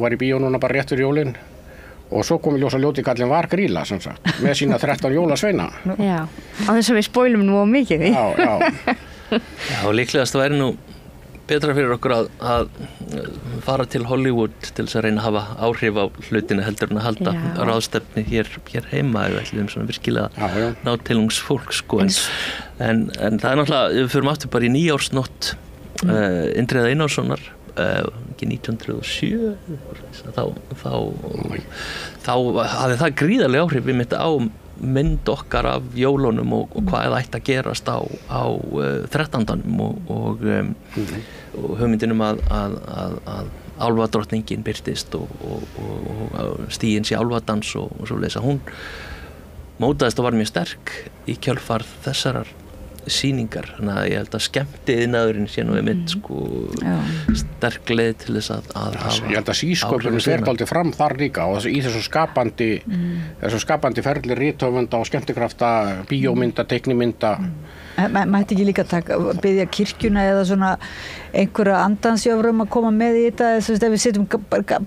Speaker 2: var í bíó núna bara rétt fyrir jólin. Og svo kom í ljós að ljóti kallinn var Grýla sem sagt, með sína 13 jólasveina.
Speaker 3: Já, á þess að við spoilum nú á mikið.
Speaker 4: Já, líklegast væri nú betra fyrir okkur að fara til Hollywood til þess að reyna að hafa áhrif á hlutinu heldur en að halda ráðstefni hér heima ef við ætlum svona virkilega nátilungsfólk sko. En það er náttúrulega, við förum aftur bara í nýjársnótt Indriða Einarssonar ekki 1907 þá hafði það gríðarlega áhrif við mitt á mynd okkar af jólunum og hvað það ætti að gerast á 13. og hugmyndinum að álfadrottningin birtist og stíginn sé álfadans og svoleiðis að hún mótaðist og var mjög sterk í kjölfar þessarar sýningar, þannig að ég held að skemmtiðnaðurinn sé nú einmitt sko sterk leið til þess að hafa
Speaker 2: ég held að sísköpunin fer dálítið fram þar líka og í þessu skapandi ferli rithöfunda og skemmtikrafta bíómynda, teiknimynda
Speaker 1: Mætti ekki líka biðja kirkjuna eða svona einhverja andansjöfrum að koma með í þetta þess að við setjum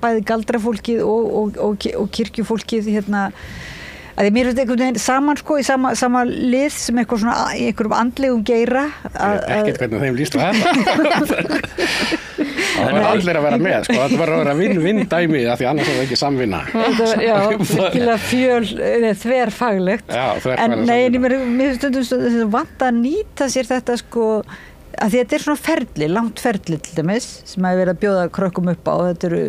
Speaker 1: bæði galdrafólkið og kirkjufólkið að mér finnst einhvern veginn saman sko í sama lið sem eitthvað svona í einhverjum andlegum geira
Speaker 2: ekkert hvernig þeim líst á þetta það var allir að vera með sko, þetta var að vera vinn dæmi af því annars er það ekki samvinna
Speaker 1: já, virkilega þverfaglegt en nei, mér finnst stundum vant að nýta sér þetta sko að þetta er svona ferli, langt ferli til dæmis sem hefur verið að bjóða krökkum upp á þetta eru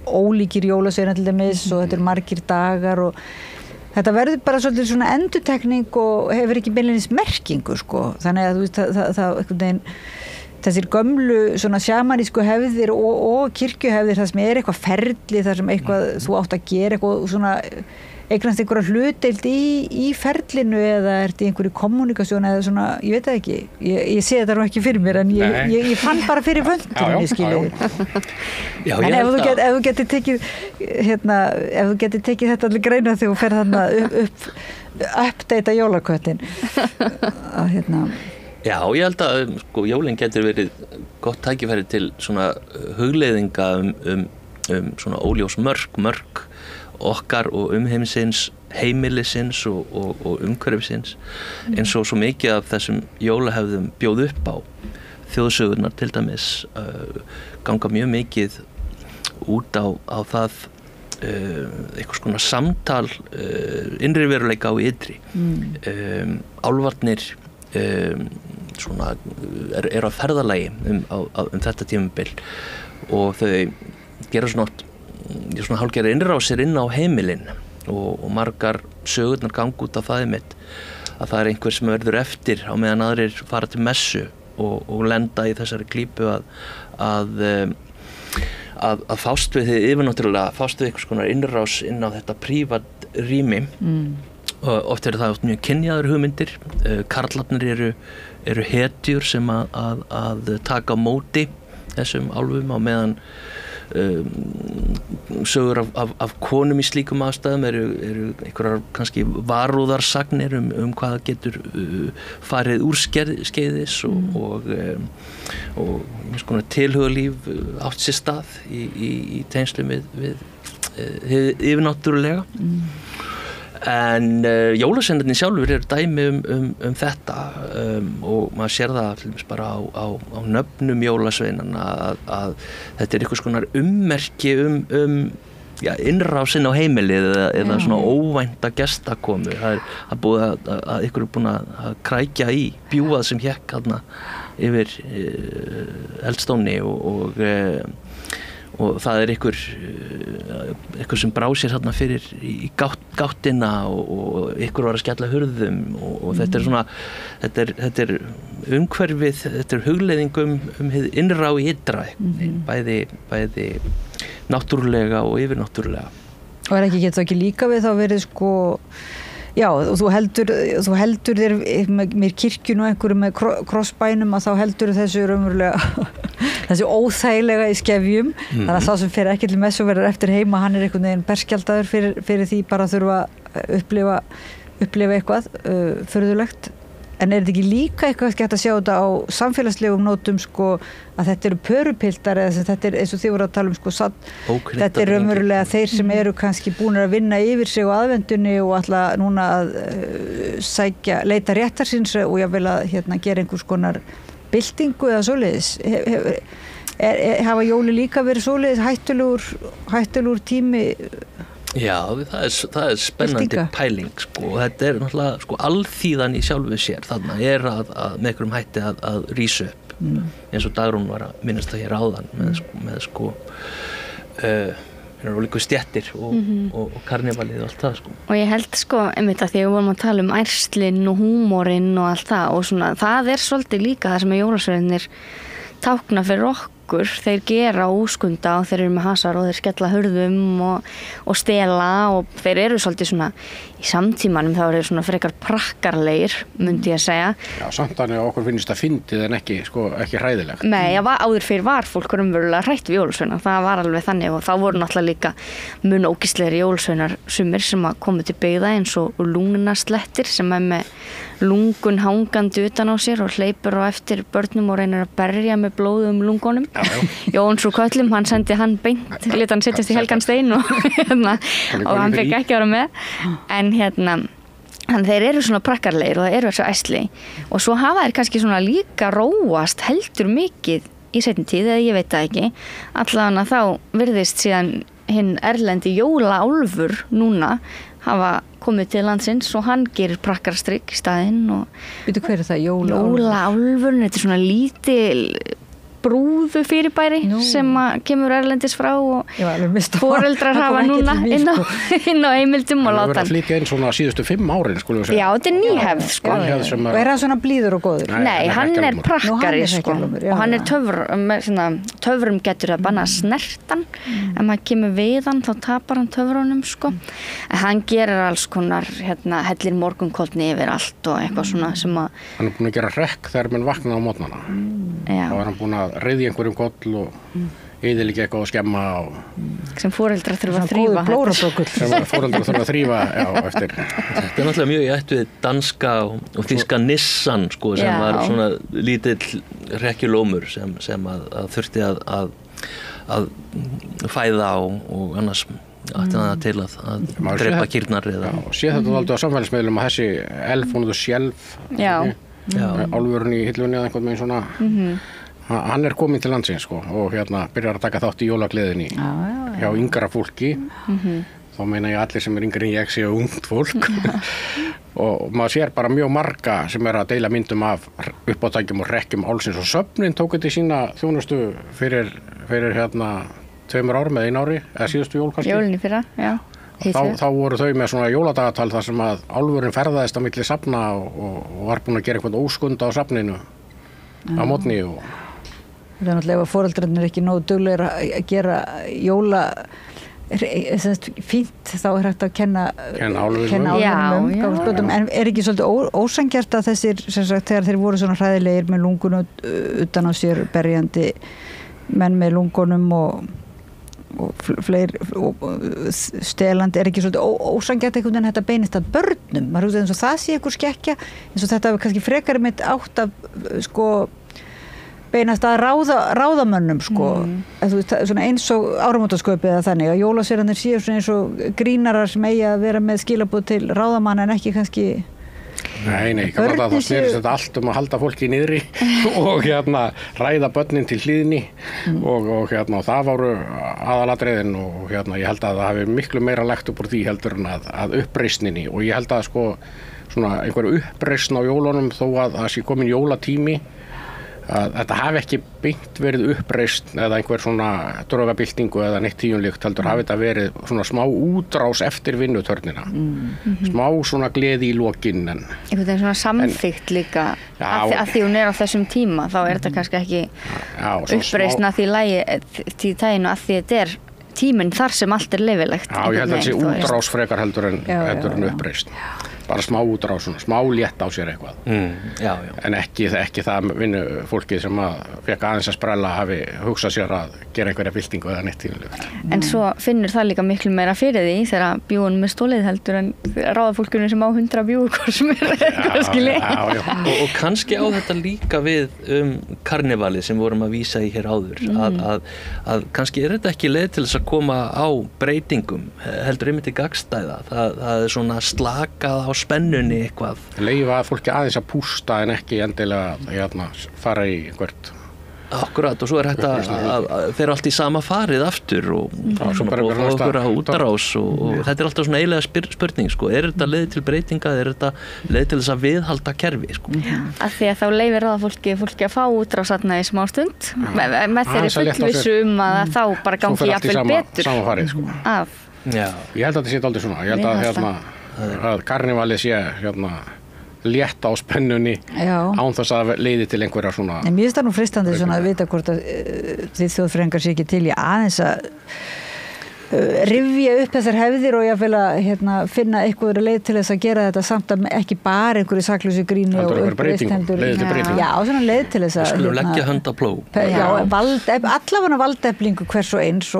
Speaker 1: ólíkir jólasveinar til dæmis og þetta eru margir dagar og þetta verður bara svolítið svona endurtekning og hefur ekki beinleinis merkingu sko. Þannig að þú veist það einhvern veginn þessir gömlu svona sjamanísku hefðir og kirkjuhefðir það sem er eitthvað ferli þar sem eitthvað þú átt að gera eitthvað svona eignast einhverja hlutdeild í ferlinu eða ert í einhverju kommunikasjón eða svona, ég veit það ekki ég sé þetta nú ekki fyrir mér en ég fann bara fyrir vöndunni en ef þú getur tekið ef þú getur tekið þetta allir greina þegar þú fer þarna uppdeita jólaköttin
Speaker 4: Já, ég held að sko, jólin getur verið gott tækifæri til svona hugleiðinga svona óljós mörk okkar og heimsins, heimilisins og umhverfisins eins og svo mikið af þessum jólahefðum bjóð upp á þjóðsögurnar til dæmis ganga mjög mikið út á það eitthvað svona samtal innri veruleika á ytri álfarnir svona er á ferðalagi þetta tímabil og þau gera svona hálfgerða innrásir inn á heimilin og margar sögurnar ganga út af það mitt að það er einhver sem verður eftir á meðan aðrir fara til messu og lenda í þessari klípu að fást við þið yfirnáttúrulega fást við einhvers konar innrás inn á þetta prívat rými og oft það mjög kynjaður hugmyndir karlarnir eru hetjur sem að taka á móti þessum álfum á meðan sögur af konum í slíkum aðstæðum eru einhverjar kannski varúðarsagnir hvað getur farið úr skeiðis og eins konar tilhugalíf átt sér stað í tengslum við yfirnáttúrulega en jólasveinarnir sjálfur eru dæmi þetta og maður sér það til dæmis bara á nöfnum jólasveinana að þetta er einhvers konar ummerki innrásin á heimilið eða svona óvænta gestakomu það er búið að ykkur er búin að krækja í bjúað sem hékk þarna yfir eldstóni og það ykkur sem brá sér þarna fyrir í gáttina og ykkur var að skella hurðum og þetta svona þetta umhverfið, þetta hugleiðing hið innra og ytra bæði náttúrulega og yfirnáttúrulega.
Speaker 1: Og getur ekki líka við þá verið sko já, og þú heldur þér með kirkjun og einhverju með krossbænum að þá heldur þessu raunverulega þessu óþægilega í skefjum þannig að þá sem fer ekki til messu verður eftir heima hann einhvern veginn berskjaldaður fyrir því bara að þurfa að upplifa eitthvað furðulegt. En þetta ekki líka eitthvað hægt að sjá þetta á samfélagslegum nótum sko að þetta eru pörupiltar eða þetta eins og þið voru að tala sko þetta raunverulega þeir sem eru kannski búnir að vinna yfir sig á aðvendunni og ætla núna að leita réttar síns og jáfnvel að gera einhvers konar byltingu eða svoleiðis. Hafa jóli líka verið svoleiðis hættulegur tími?
Speaker 4: Já, það spennandi pæling sko. Þetta náttúrulega sko alþýðan í sjálfu sér þarna að með einhverjum hætti að rísa upp eins og Dagrún var að minnast það hér áðan með sko líka stjettir og karnevalið og allt það sko. Og
Speaker 3: ég held sko einmitt að því við vorum að tala ærslinn og húmorinn og allt það og svona það svolítið líka það sem jólasveinarnir tákna fyrir okkur. Þeir gera óskunda og þeir eru með hasar og þeir skella hurðum og stela og þeir eru svolítið svona í samtímanum þá eru svona frekar prakkarlegir myndi ég að segja.
Speaker 2: Já, samt þannig að okkur finnst það fyndið en ekki hræðilegt.
Speaker 3: Nei, áður fyrir var fólk raunverulega hrætt við jólasveina, það var alveg þannig og þá voru náttúrulega líka mun ógeðslegri jólasveinar sumir sem að komu til byggða eins og lungnaslettir sem með lungun hangandi utan á sér og hleypur á eftir börnum og reynir að berja með blóðum lungunum. Jóns úr Köllum, hann sendi hann beint, lét hann setjast í helgan stein og hann fekk ekki að vera með. En þeir eru svona prakkarlegir og það eru þessu æsli og svo hafa þeir kannski svona líka róast heldur mikið í seinni tíð eða ég veit það ekki. Allavega þá virðist síðan hinn erlendi jólaálfur núna hafa komið til landsins og hann gerir prakkarstrygg í staðinn og
Speaker 1: Veitu hver það?
Speaker 3: Jólaálfurinn, þetta svona lítil brúðu fyrirbæri sem kemur erlendis frá og foreldrar hafa núna inn á heimildum og láta hann.
Speaker 2: Það verið að flytja inn svona síðustu 5 árin skulum við segja.
Speaker 3: Já, þetta nýhefð sko.
Speaker 1: Og hann svona blíður og góður?
Speaker 3: Nei, hann prakkari sko og hann töfrum getur að banna snertan ef maður kemur við hann þá tapar hann töfrunum sko. En hann gerir alls konar hellir morgunkorni yfir allt og eitthvað svona sem að
Speaker 2: hann búinn að gera hrekk þegar menn vakna á morgnana. Þá hann búinn að reyði einhverjum koll og eyðileggja eitthvað og skemma
Speaker 3: sem foreldrar þurfa að þrífa
Speaker 2: sem foreldrar þurfa að þrífa eftir.
Speaker 4: Þetta náttúrulega mjög í ættu við danska og þýska Nissan sko, sem var svona lítill hrekkjulómur sem að þurfti að fæða og annars til að drepa kýrnar
Speaker 2: sé þetta aldrei á samfélagsmiðlum að þessi elf, hún sjálf álfurinn í hillunni eða einhvern veginn svona hann komin til landsins sko, og byrjar að taka þátt í jólagleðinni hjá yngra fólki þá meina ég allir sem yngri en ég séu ungt fólk og maður sér bara mjög marga sem að deila myndum af uppátækjum og hrekkjum álsins og Söfnin tók þetta í sína þjónustu fyrir 2 árum eða 1 ári eða síðustu jól kannski.
Speaker 3: Jólin í fyrra, já.
Speaker 2: Þá voru þau með svona jóladagatal þar sem að álfurinn ferðaðist á milli safna og var búinn að gera eitthvað óskunda á safninu á mótni og
Speaker 1: það náttúrulega ef foreldrarnir ekki nógu duglegir að gera jóla fínt þá hægt að kenna álfunum en ekki svolítið ósanngjarnt að þessir sem sagt þegar þeir voru svona hræðilegir með lungun utan á sér berjandi menn með lungunum og fleiri stelandi ekki svolítið ósanngjarnt einhvern veginn þetta beinist að börnum maður hugsaði eins og það sé einhver skekkja eins og þetta kannski frekar mitt átt af sko beinast að ráðamönnum sko svona eins og áramótasköpið eða þannig að jólasveinarnir séu svona eins og grínarar sem eigi að vera með skilaboð til ráðamanna en ekki kannski
Speaker 2: Nei, það snerist þetta allt að halda fólki niðri og ræða börnin til hlýðni og það voru aðalatriðin og ég held að það hafi miklu meira lagt upp úr því heldur en að uppreisninni og ég held að sko svona einhver uppreisn á jólunum þó að það sé komin jólatími að þetta hafi ekki beint verið uppreist eða einhver svona drogabyltingu eða neitt tíunlíkt, heldur hafi þetta verið svona smá útrás eftir vinnutörnina. Smá svona gleði í lokin.
Speaker 3: Einhvern veginn svona samþykkt líka, að því hún á þessum tíma, þá þetta kannski ekki uppreistna því tæginu að því þetta tíminn þar sem allt leyfilegt.
Speaker 2: Já, ég held að þetta sé útrás frekar heldur en uppreist. Bara smá útrás, smá létt á sér eitthvað.
Speaker 4: Já.
Speaker 2: En ekki það vinnufólkið sem fekk aðeins að sprella hafi hugsað sér að gera einhverja byltingu eða neitt tímulegt.
Speaker 3: En svo finnur það líka miklu meira fyrir því þegar bjúin með stólið heldur en ráðafólkunum sem á 100 bjúi hvort sem eitthvað skilji.
Speaker 4: Og kannski á þetta líka við karnevalið sem vorum að vísa í hér áður, að kannski þetta ekki leið til þess að koma á breytingum, heldur einmitt í gagnstæða. Það svona slakað á spennunni eitthvað.
Speaker 2: Leyfa fólki aðeins að pústa en ekki endilega fara í einhvert.
Speaker 4: Akkurat, og svo hægt að þeir allt í sama farið aftur og svona fá okkur að útarás og þetta alltaf svona eiginlega spurning, sko. Þetta leið til breytinga, þetta leið til þess að viðhalda kerfi, sko.
Speaker 3: Af því að þá leyfir fólki að fá útrás þarna í smá stund með þeirri fullvissu að þá bara gangi jafnvel betur.
Speaker 2: Sama farið, sko. Ég held að þetta sé aldrei svona. Ég held að karnevalið sé létta á spennunni án þess að leiði til einhverja svona.
Speaker 1: En mér finnst það nú freistandi svona að vita hvort að þið þjóðfræðingar sé ekki til í aðeins að rifja upp þessar hefðir og jáfnvel að finna eitthvað leið til þess að gera þetta samt að ekki bara einhverju saklausu gríni og uppreist heldur. Já, svona leið til þess að
Speaker 4: skulum leggja hönd á plóg.
Speaker 1: Já, allavega valdeflingu hvers og eins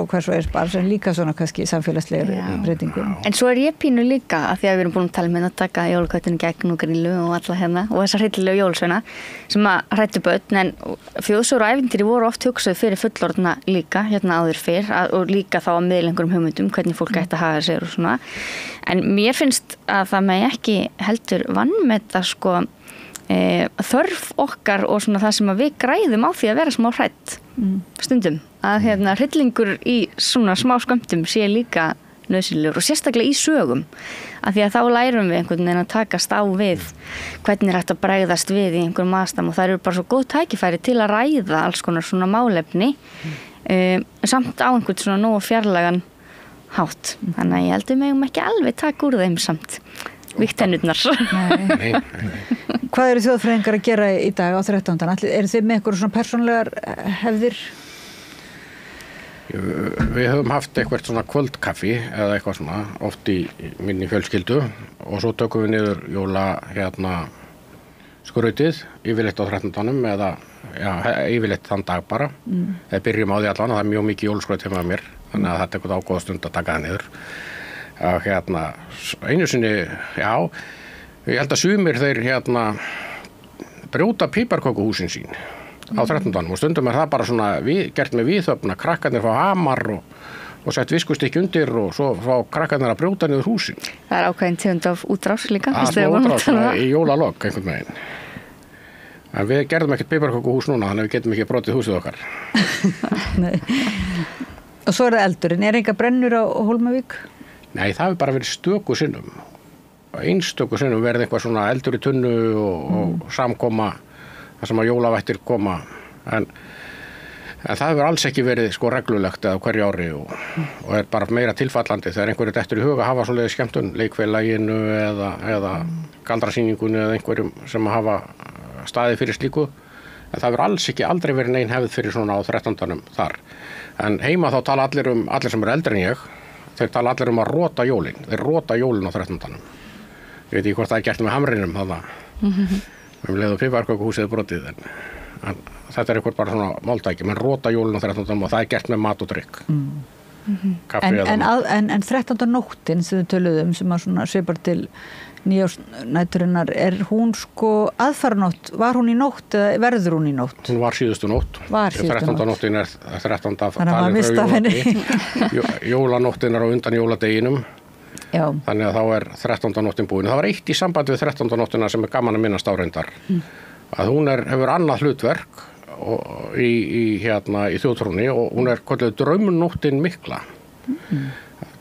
Speaker 1: bara sem líka svona kannski samfélagslegri breytingu.
Speaker 3: En svo ég pínu líka að því að við erum búin að tala með að taka jólaköttinu gegn og grílu og alla og þessar hryllilegu jólasveina sem að hræddu börn, en þjóðsögur og ævintýri voru oft hugsuð fyrir fullorðna líka áður fyrr og líka þá að miðla hugmyndum hvernig fólk ætti að haga sér og svona, en mér finnst að það megi ekki heldur vanmeta þörf okkar og svona það sem að við græðum á því að vera smá hrædd stundum, að hryllingur í svona smá skömmtum sé líka nauðsynlegur og sérstaklega í sögum, af því að þá lærum við einhvern veginn að takast á við hvernig hægt að bregðast við í einhverjum aðstæðum og það eru bara svo góð tækifæri til að ræða alls konar svona málefni samt á einhvern svona nógu fjarlægan hátt. Þannig að ég held megum ekki alveg taka úr þeim samt vígtennurnar.
Speaker 2: Nei.
Speaker 1: Hvað eru þjóðfræðingar að gera í dag á 13. Eru þið með eitthvað svona persónlegar hefðir?
Speaker 2: Við höfum haft eitthvað svona kvöldkaffi eða eitthvað svona oft í minni fjölskyldu og svo tökum við niður jóla skrautið yfirleitt á 13. eða yfirleitt þann dag bara. Þegar byrjum á því allan og það mjög mikið jólaskraut heima mér, þannig að þetta eitthvað ágóða stund að taka það niður. Einu sinni, ég held að sumir þeir brjóta piparkökuhúsin sín á 13. og stundum það bara svona gert með viðhöfn að krakkarnir fá hamar og sett viskustykki undir og svo fá krakkarnir að brjóta niður húsin.
Speaker 3: Það ákveðin tegund af útrás líka.
Speaker 2: Útrás í jólalokk einhvern veginn. En við gerðum ekkert piparkökuhús núna, þannig að við getum ekki brotið húsið okkar.
Speaker 1: Nei. Og svo það eldurinn. Enga brennur á Hólmavík?
Speaker 2: Nei, það hefur bara verið stöku sinnum. Einstöku sinnum verið eitthvað svona eldur í tunnu og samkoma þar sem að jólavættir koma. En það hefur alls ekki verið reglulegt eða hverju ári og er bara meira tilfallandi þegar einhverju dettur í huga hafa svoleiðis skemmtun, leikfélaginu eða galdrasýningunni eða einhverjum sem hafa staðið fyrir slíku. En það hefur alls ekki aldrei verið nein hefð fyrir svona á 13. þar. En heima þá tala allir sem eru eldri en ég, þeir tala allir að rota jólin. Þeir rota jólin á 13. Ég veit ekki hvort það er gert með hamrinum þarna. Leið og piparkökuhúsið brotið. En þetta er eitthvað bara svona máltæki. Men rota jólin á 13. og það er gert með mat og drykk.
Speaker 1: En 13. nóttin sem við töluðum sem að svona svipar til nýjársnæturinnar, er hún aðfaranótt, var hún í nótt eða verður hún í nótt?
Speaker 2: Hún var síðustu nótt. 13. nóttin er 13.
Speaker 1: talið frá
Speaker 2: jólanóttin er á undan jóladeginum.
Speaker 1: Já.
Speaker 2: Þannig að þá er 13. nóttin búin. Það var eitt í sambandi við 13. nóttina sem er gaman að minnast á reyndar. Að hún hefur annað hlutverk í þjóðtrúnni og hún er kölluð draumnóttin mikla.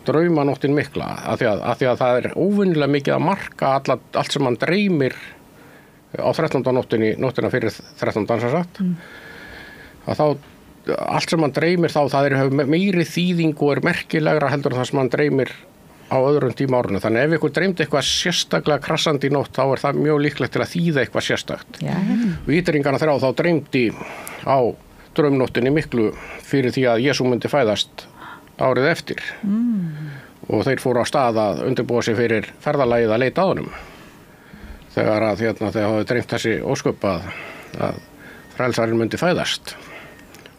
Speaker 2: Draumanóttin mikla, af því að það er óvinnilega mikið að marka allt sem mann dreymir á 13. nóttina fyrir 13. sagt, að þá allt sem hann dreymir þá, það hefur meiri þýðing og merkilegra heldur en það sem hann dreymir á öðrum tíma árinu. Þannig ef ykkur dreymdi eitthvað sérstaklega krassandi í nótt, þá það mjög líklegt til að þýða eitthvað sérstakt. Vítringana 3 þá dreymdi á draumnóttinni miklu fyrir því að Jesú myndi fæðast árið eftir. Og þeir fóru á stað að undirbúa sig fyrir ferðalagið að leita að honum. Þegar þeir hafi dreymt þessi ósköp að frelsarinn myndi fæðast.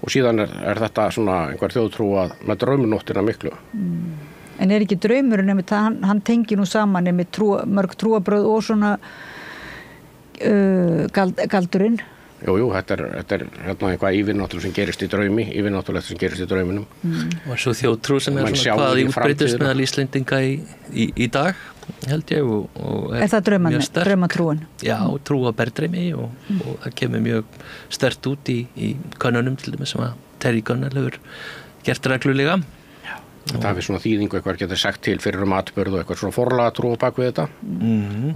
Speaker 2: Og síðan þetta svona einhver þjóðtrú að með draumnóttina miklu.
Speaker 1: En ekki draumurinn einmitt, hann tengir nú saman einmitt mörg trúarbrögð og svona galdurinn?
Speaker 2: Jú, þetta er eitthvað yfirnáttúrulegt sem gerist í draumi, yfirnáttúrulegt sem gerist í drauminum.
Speaker 4: Og svo þjóðtrú sem svona hvað í útbreytist meðal Íslendinga í dag, held ég. Og
Speaker 1: það draumatrúin?
Speaker 4: Já, trú á bergdraumi og það kemur mjög sterkt út í könnunum til dæmis sem að Terry Gunnar hefur gert reglulega.
Speaker 2: Það hefur svona þýðingu eitthvað getur sagt til fyrir atburð og eitthvað svona forlaga trú bak við þetta,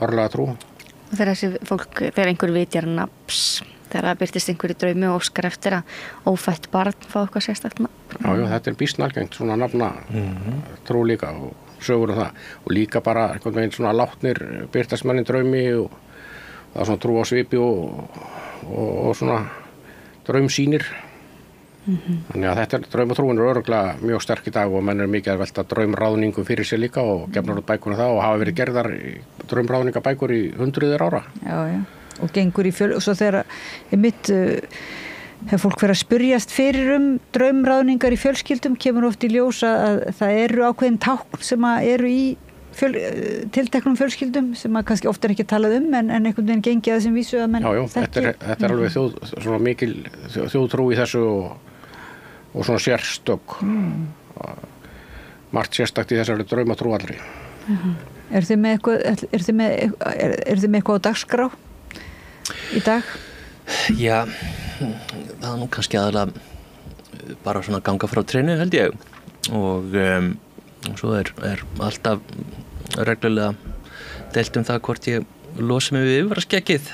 Speaker 2: örlaga trú.
Speaker 3: Og þegar þessi fólk, þegar einhver vitjar nafns, þegar það byrtist einhverju draumi og óskar eftir að ófætt barn fá eitthvað sérstakt nafn.
Speaker 2: Já, þetta býsna algengt, svona nafna trú líka og sögur það. Og líka bara einhvern veginn svona látnir byrtast menn í draumi og það er svona trú á svipi og svona draumsýnir. Þannig að draumatrúin örugglega mjög sterk í dag og menn mikið að velta draumráðningu fyrir sér líka og gefnar út bækur það og hafa verið gerðar draumráðningabækur í 100 ára. Já.
Speaker 1: Og gengur og svo þegar hefur fólk verið að spyrjast fyrir draumráðningar í fjölskyldum, kemur oft í ljós að það eru ákveðin tákn sem eru í tilteknum fjölskyldum sem kannski ofta ekki talað en einhvern veginn gengi að þessum vísu að menn
Speaker 2: þekki. Þetta alveg svona mikil þjóðtrú í þessu og svona sérstök margt sérstakt í þessari draumatrú allri.
Speaker 1: Er þið með eitthvað á dagskrá í dag?
Speaker 4: Já, það er nú kannski aðalega bara svona ganga frá trénu held ég og svo er alltaf reglulega deilt það hvort ég losi mig við yfirvaraskeggið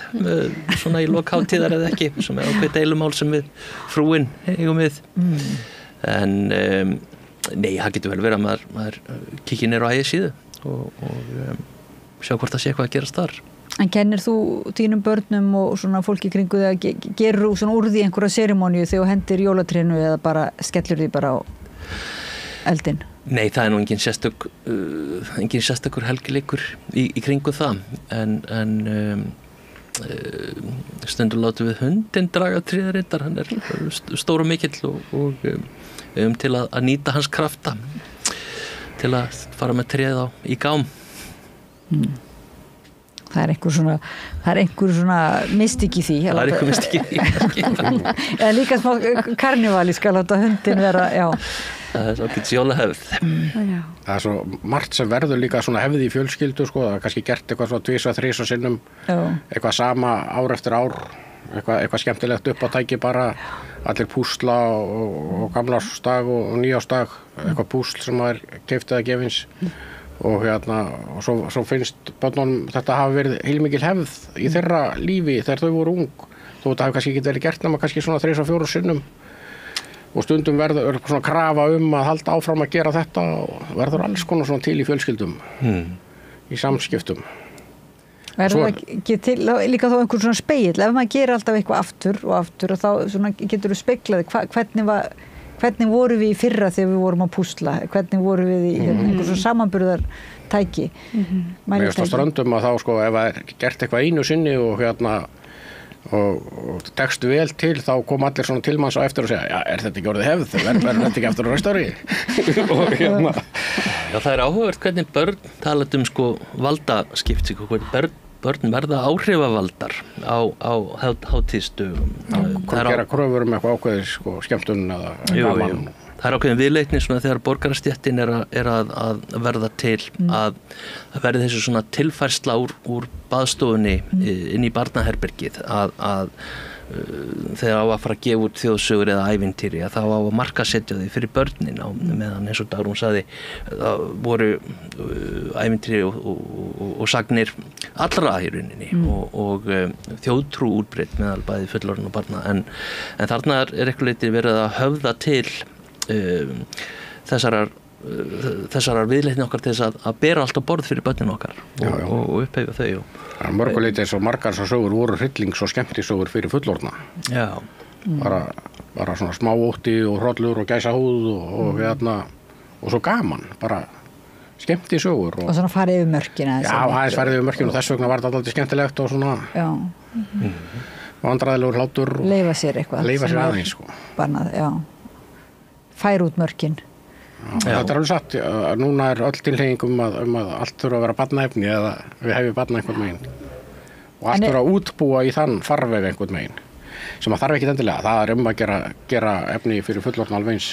Speaker 4: svona í lok hátíðar eða ekki sem ákveð deilumál sem við frúin eigum við en nei, það getur vel verið að maður kíkir niður á eigið síðu og sjá hvort það sé eitthvað að gerast þar.
Speaker 1: En kennir þú þínum börnum og svona fólki kringu þig að gerur þú svona úr því einhverja serimóníu þegar þú hendir jólatrénu eða bara skellur því bara á eldinn?
Speaker 4: Nei, það er nú engin sérstakur helgileikur í kringu það en stundum látum við hundinn draga tréðarindar, hann er stór og mikill og til að nýta hans krafta til að fara með tréð í gám.
Speaker 1: Það er einhver svona mystik í því.
Speaker 4: Það er einhver mystik í því.
Speaker 1: Eða líka smá karnivali skal láta hundinn vera, já.
Speaker 4: Það er svo ekki jólahefð.
Speaker 2: Það er svo margt sem verður líka svona hefði í fjölskyldu, sko. Það er kannski gert eitthvað svona 2-3 sinnum, eitthvað sama ár eftir ár, eitthvað skemmtilegt upp á tæki bara, allir púsla og gamlársdag og nýjársdag, eitthvað púsl sem er keypt eða gefins. Og svo finnst börnunum þetta hafi verið heilmikil hefð í þeirra lífi þegar þau voru ung. Þó þetta hafi kannski ekki verið gert nema kannski svona 3-4 sinnum. Og stundum verður svona krafa að halda áfram að gera þetta og verður alls konar svona til í fjölskyldum í samskiptum.
Speaker 1: Verður það ekki til líka þá einhver svona spegill ef maður gerir alltaf eitthvað aftur og þá svona getur þú speglað hvernig voru við í fyrra þegar við vorum að púsla, hvernig voru við í einhver svona samanburðartæki.
Speaker 2: Mér finnst á ströndum að þá sko ef það er gert eitthvað einu sinni og og tekstu vel til þá kom allir svona tilmanns á eftir og segja, já, er þetta ekki orðið hefð, verður þetta ekki eftir á næsta ári?
Speaker 4: Já, það er áhugavert hvernig börn talað sko valdaskipt, hvernig börn verða áhrifavaldar á hátíðsdögum.
Speaker 2: Hvað gera kröfur eitthvað ákveðis sko, skemmtun eða gaman?
Speaker 4: Það er ákveðin viðleitni svona þegar borgarastéttin er að verða til að verði þessu svona tilfærsla úr baðstofunni inn í barnaherbergið að þegar á að fara að gefa út þjóðsögur eða ævintýri að þá á að markasetja því fyrir börnin á meðan eins og Dagrún sagði það voru ævintýri og sagnir allra í rauninni og þjóðtrú útbreidd meðal bæði fullorðinna og barna en þarna er eitthvað leyti verið að höfða til þessarar viðleitni okkar til þess að bera allt á borð fyrir börnin okkar og upphefja þau.
Speaker 2: Mörguleiti eins og margar svo sögur voru hryllings- og skemmtisögur fyrir fullorðna.
Speaker 4: Já.
Speaker 2: Bara svona smá ótti og hrollur og gæsahúð og svo gaman, bara skemmtisögur.
Speaker 1: Og svona farið yfir mörkina.
Speaker 2: Já, aðeins farið yfir mörkina og þess vegna var þetta alltaf skemmtilegt og svona vandræðilegur hlátur.
Speaker 1: Leyfa sér eitthvað.
Speaker 2: Leyfa sér aðeins, sko.
Speaker 1: Bannað, færa út mörkin.
Speaker 2: Þetta er alveg satt, núna er öll tilheying um að allt þurfa að vera barnaefni eða við hefum barna einhvern megin og allt þurfa að útbúa í þann farveg einhvern megin sem að þarf ekki endilega, það er að gera efni fyrir fullorðna alveg eins.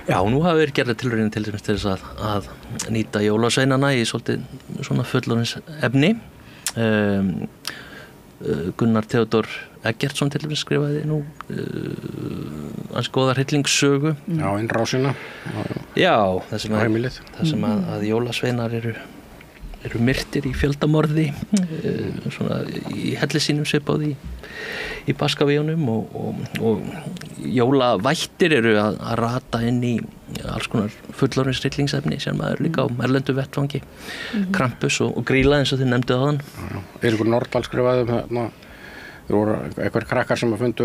Speaker 4: Já, nú hafa verið gerðar tilraunir til þess að nýta jólasveinana í svolítið svona fullorðins efni. Gunnar Theodor Eggertsson til dæmis skrifaði nú hans góða hryllingssögu.
Speaker 2: Já, innrásina.
Speaker 4: Já, það sem að jólasveinar eru myrtir í fjöldamorði svona í helli sínum svipað í Baskavíunum og jólavættir eru að rata inn í alls konar fullorðins hryllingsefni sem er líka á erlendu vettvangi Krampus og Grýla eins og þið nefndu áðan.
Speaker 2: Eiríkur Nordal skrifaði það voru eitthvað krakkar sem að fundu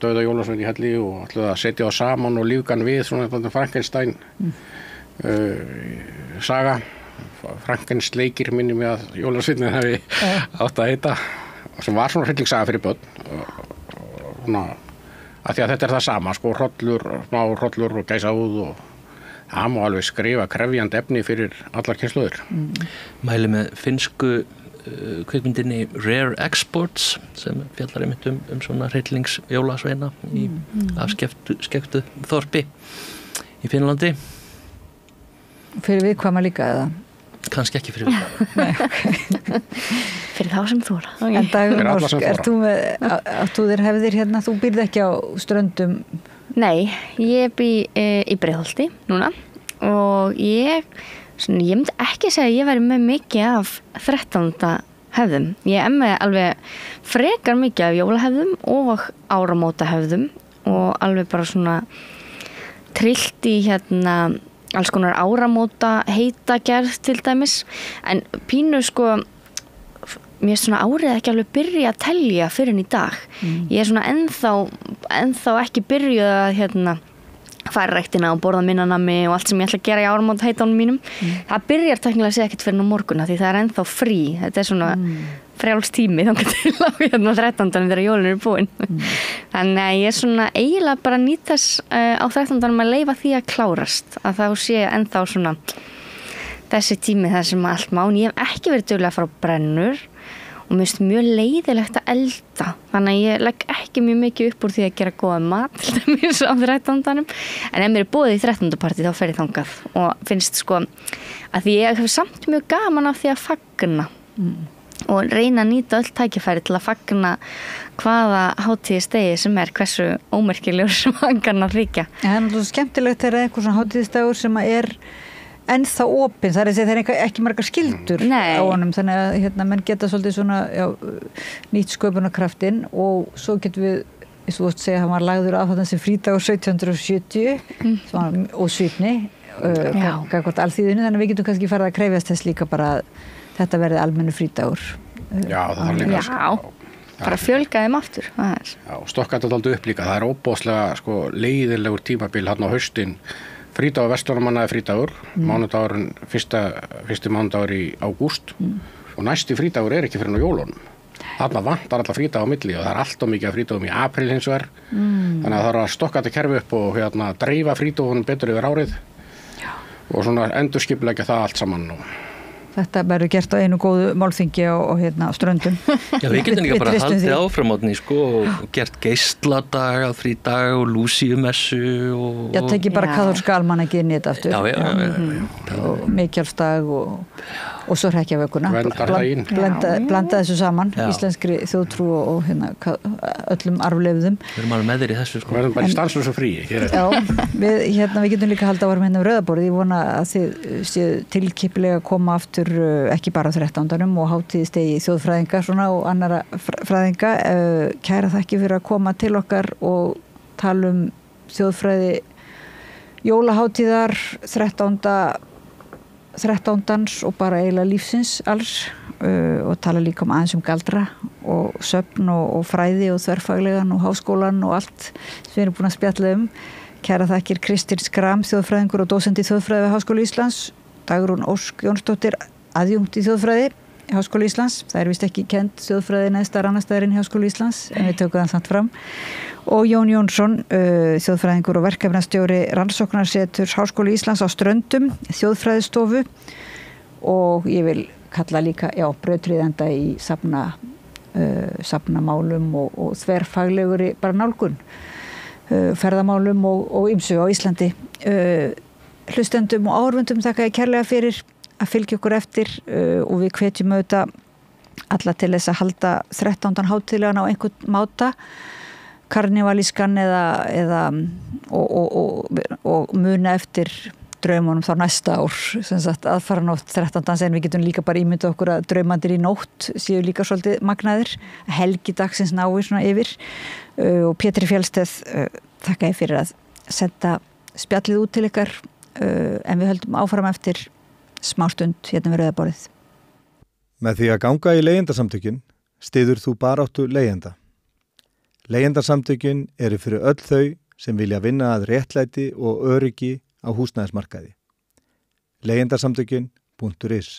Speaker 2: dauða jólasvein í helli og ætluðu að setja það saman og lífgan við svona Frankenstein saga Frankensleikir minni með að jólasveinin hefði átt að heita sem var svona hryllingssaga fyrir börn að því að þetta er það sama sko, smá hrollur og gæsahúð og það má alveg skrifa krefjandi efni fyrir allar kynslóðir.
Speaker 4: Mæli með finnsku kvikmyndinni Rare Exports sem fjallar einmitt um svona hryllingsjólasveina af skektu þorpi í Finnlandi.
Speaker 1: Fyrir viðkvæma líka eða?
Speaker 4: Kannski ekki fyrir viðkvæma.
Speaker 3: Fyrir þá sem þóra.
Speaker 1: En Dagur Ósk, ert þú þér hefðir hérna, þú býrð ekki á Ströndum?
Speaker 3: Nei, ég bý í Breiðholti núna og ég myndi ekki segja að ég væri með mikið af 13. hefðum. Ég með alveg frekar mikið af jólahefðum og áramótahefðum og alveg bara svona trillt í alls konar áramóta heita gerð til dæmis en pínu sko mér svona árið ekki alveg byrja að telja fyrir en í dag. Ég svona ennþá ekki byrjuð að fara ræktina og borða minna nammi og allt sem ég ætla að gera í áramóta heitunum mínum. Það byrjar teknilega að segja ekkert fyrir á morgunna því það er ennþá frí. Þetta er svona frjáls tími þangað til á 13. þegar jólin eru búin. Þannig að ég svona eiginlega bara nýt þess á 13. að leyfa því að klárast. Að þá sé ennþá svona þessi tími þar sem allt má. Ég hef ekki verið duglega að fara á brennur og mér finnst mjög leiðilegt að elda. Þannig að ég legg ekki mjög mikið upp úr því að gera góða mat til dæmis á 13. En ef mér er boðið í 13. partí þá fer ég þangað og finnst sko að því ég hef samt mjög gaman af því að fagna og reyna að nýta öll tækifæri til að fagna hvaða hátíðisdegi sem hversu ómerkilegur sem hann kann að þykja.
Speaker 1: Það er náttúrulega skemmtilegt þegar eitthvað svona hátíðisdagur sem er ennþá opinn, það er að segja það er ekki margar skildur á honum, þannig að menn geta svolítið svona nýtt sköpunarkraftinn og svo getum við, eins og þú veist segja, hann var lagður af þessi frídagur 1770 og svipni gagvart alþýðinu, þannig að við getum kannski farið að krefjast þess líka bara að þetta verði almennu frídagur.
Speaker 2: Já, það er líka
Speaker 3: bara fjölga þeim aftur.
Speaker 2: Já, stokka þetta aldrei upp líka, það er óbóðslega sko leiðilegur tímabil hann á haustin. Frídagur verslunarmanna er frídagur, mánudagurinn fyrsti mánudagur í ágúst og næsti frídagur er ekki fyrir á jólunum. Þarna vantar alla frídaga á milli og það er alltaf mikið af frídagum í apríl hins vegar. Þannig að það er að stokka þetta kerfi upp og dreifa frídagunum betur yfir árið og svona endurskipuleggja það allt saman.
Speaker 1: Þetta verður gert á einu góðu málþingi og Ströndum.
Speaker 4: Já, við getum líka bara haldið áframátni og gert geisladaga, frídaga og lúsíumessu og...
Speaker 1: Já, tekið bara kaþólska almanakið inn í þetta aftur.
Speaker 4: Já.
Speaker 1: Og Mikjálfsdag og og svo Hrekkjavökuna blanda þessu saman, íslenskri þjóðtrú og öllum arfleifðum.
Speaker 4: Við erum alveg með þér í þessu sko.
Speaker 2: Við erum bara í stanslausu fríi.
Speaker 1: Já, við getum líka haldið árum rauðaborðið. Ég vona að þið séu tilkipilega að koma aftur ekki bara á 13. og hátíðisdegi þjóðfræðinga svona, og annara fræðinga. Kæra þakki fyrir að koma til okkar og tala þjóðfræði jólahátíðar 13. og bara eiginlega lífsins alls og tala líka aðeins galdra og söfn og fræði og þverfaglegan og háskólan og allt sem við erum búin að spjalla Kæra þakkir Kristín Skram, þjóðfræðingur og dósent í þjóðfræði við Háskóla Íslands, Dagrún Ósk Jónsdóttir, aðjúnkt í þjóðfræði í Háskóla Íslands. Það víst ekki kennt þjóðfræði neðstar annars staðar inn í Háskóla Íslands, en við tökum það samt fram. Og Jón Jónsson, þjóðfræðingur og verkefnastjóri Rannsóknarseturs Háskóla Íslands á Ströndum, þjóðfræðistofu, og ég vil kalla líka, brautryðjanda í safnamálum og þverfagleguri bara nálgun, ferðamálum og ýmsu á Íslandi. Hlustendum og áhorfendum þakka ég kærlega fyrir að fylgja okkur eftir og við hvetjum auðvitað alla til þess að halda 13. hátíðlegan á einhvern máta, karnivalískan og muna eftir draumunum þá næsta ár, sem sagt aðfaranótt 13. en við getum líka bara ímyndað okkur að draumandir í nótt séu líka svolítið magnaðir, helgidagsins nái svona yfir, og Pétri Fjellsteð þakka ég fyrir að senda spjallið út til ykkar, en við höldum áfram eftir smástund hérna við rauðaborðið.
Speaker 5: Með því að ganga í leigjendasamtökin styður þú baráttu leigjenda. Leigjendasamtökin eru fyrir öll þau sem vilja vinna að réttlæti og öryggi á húsnæðismarkaði. Leigjendasamtökin.is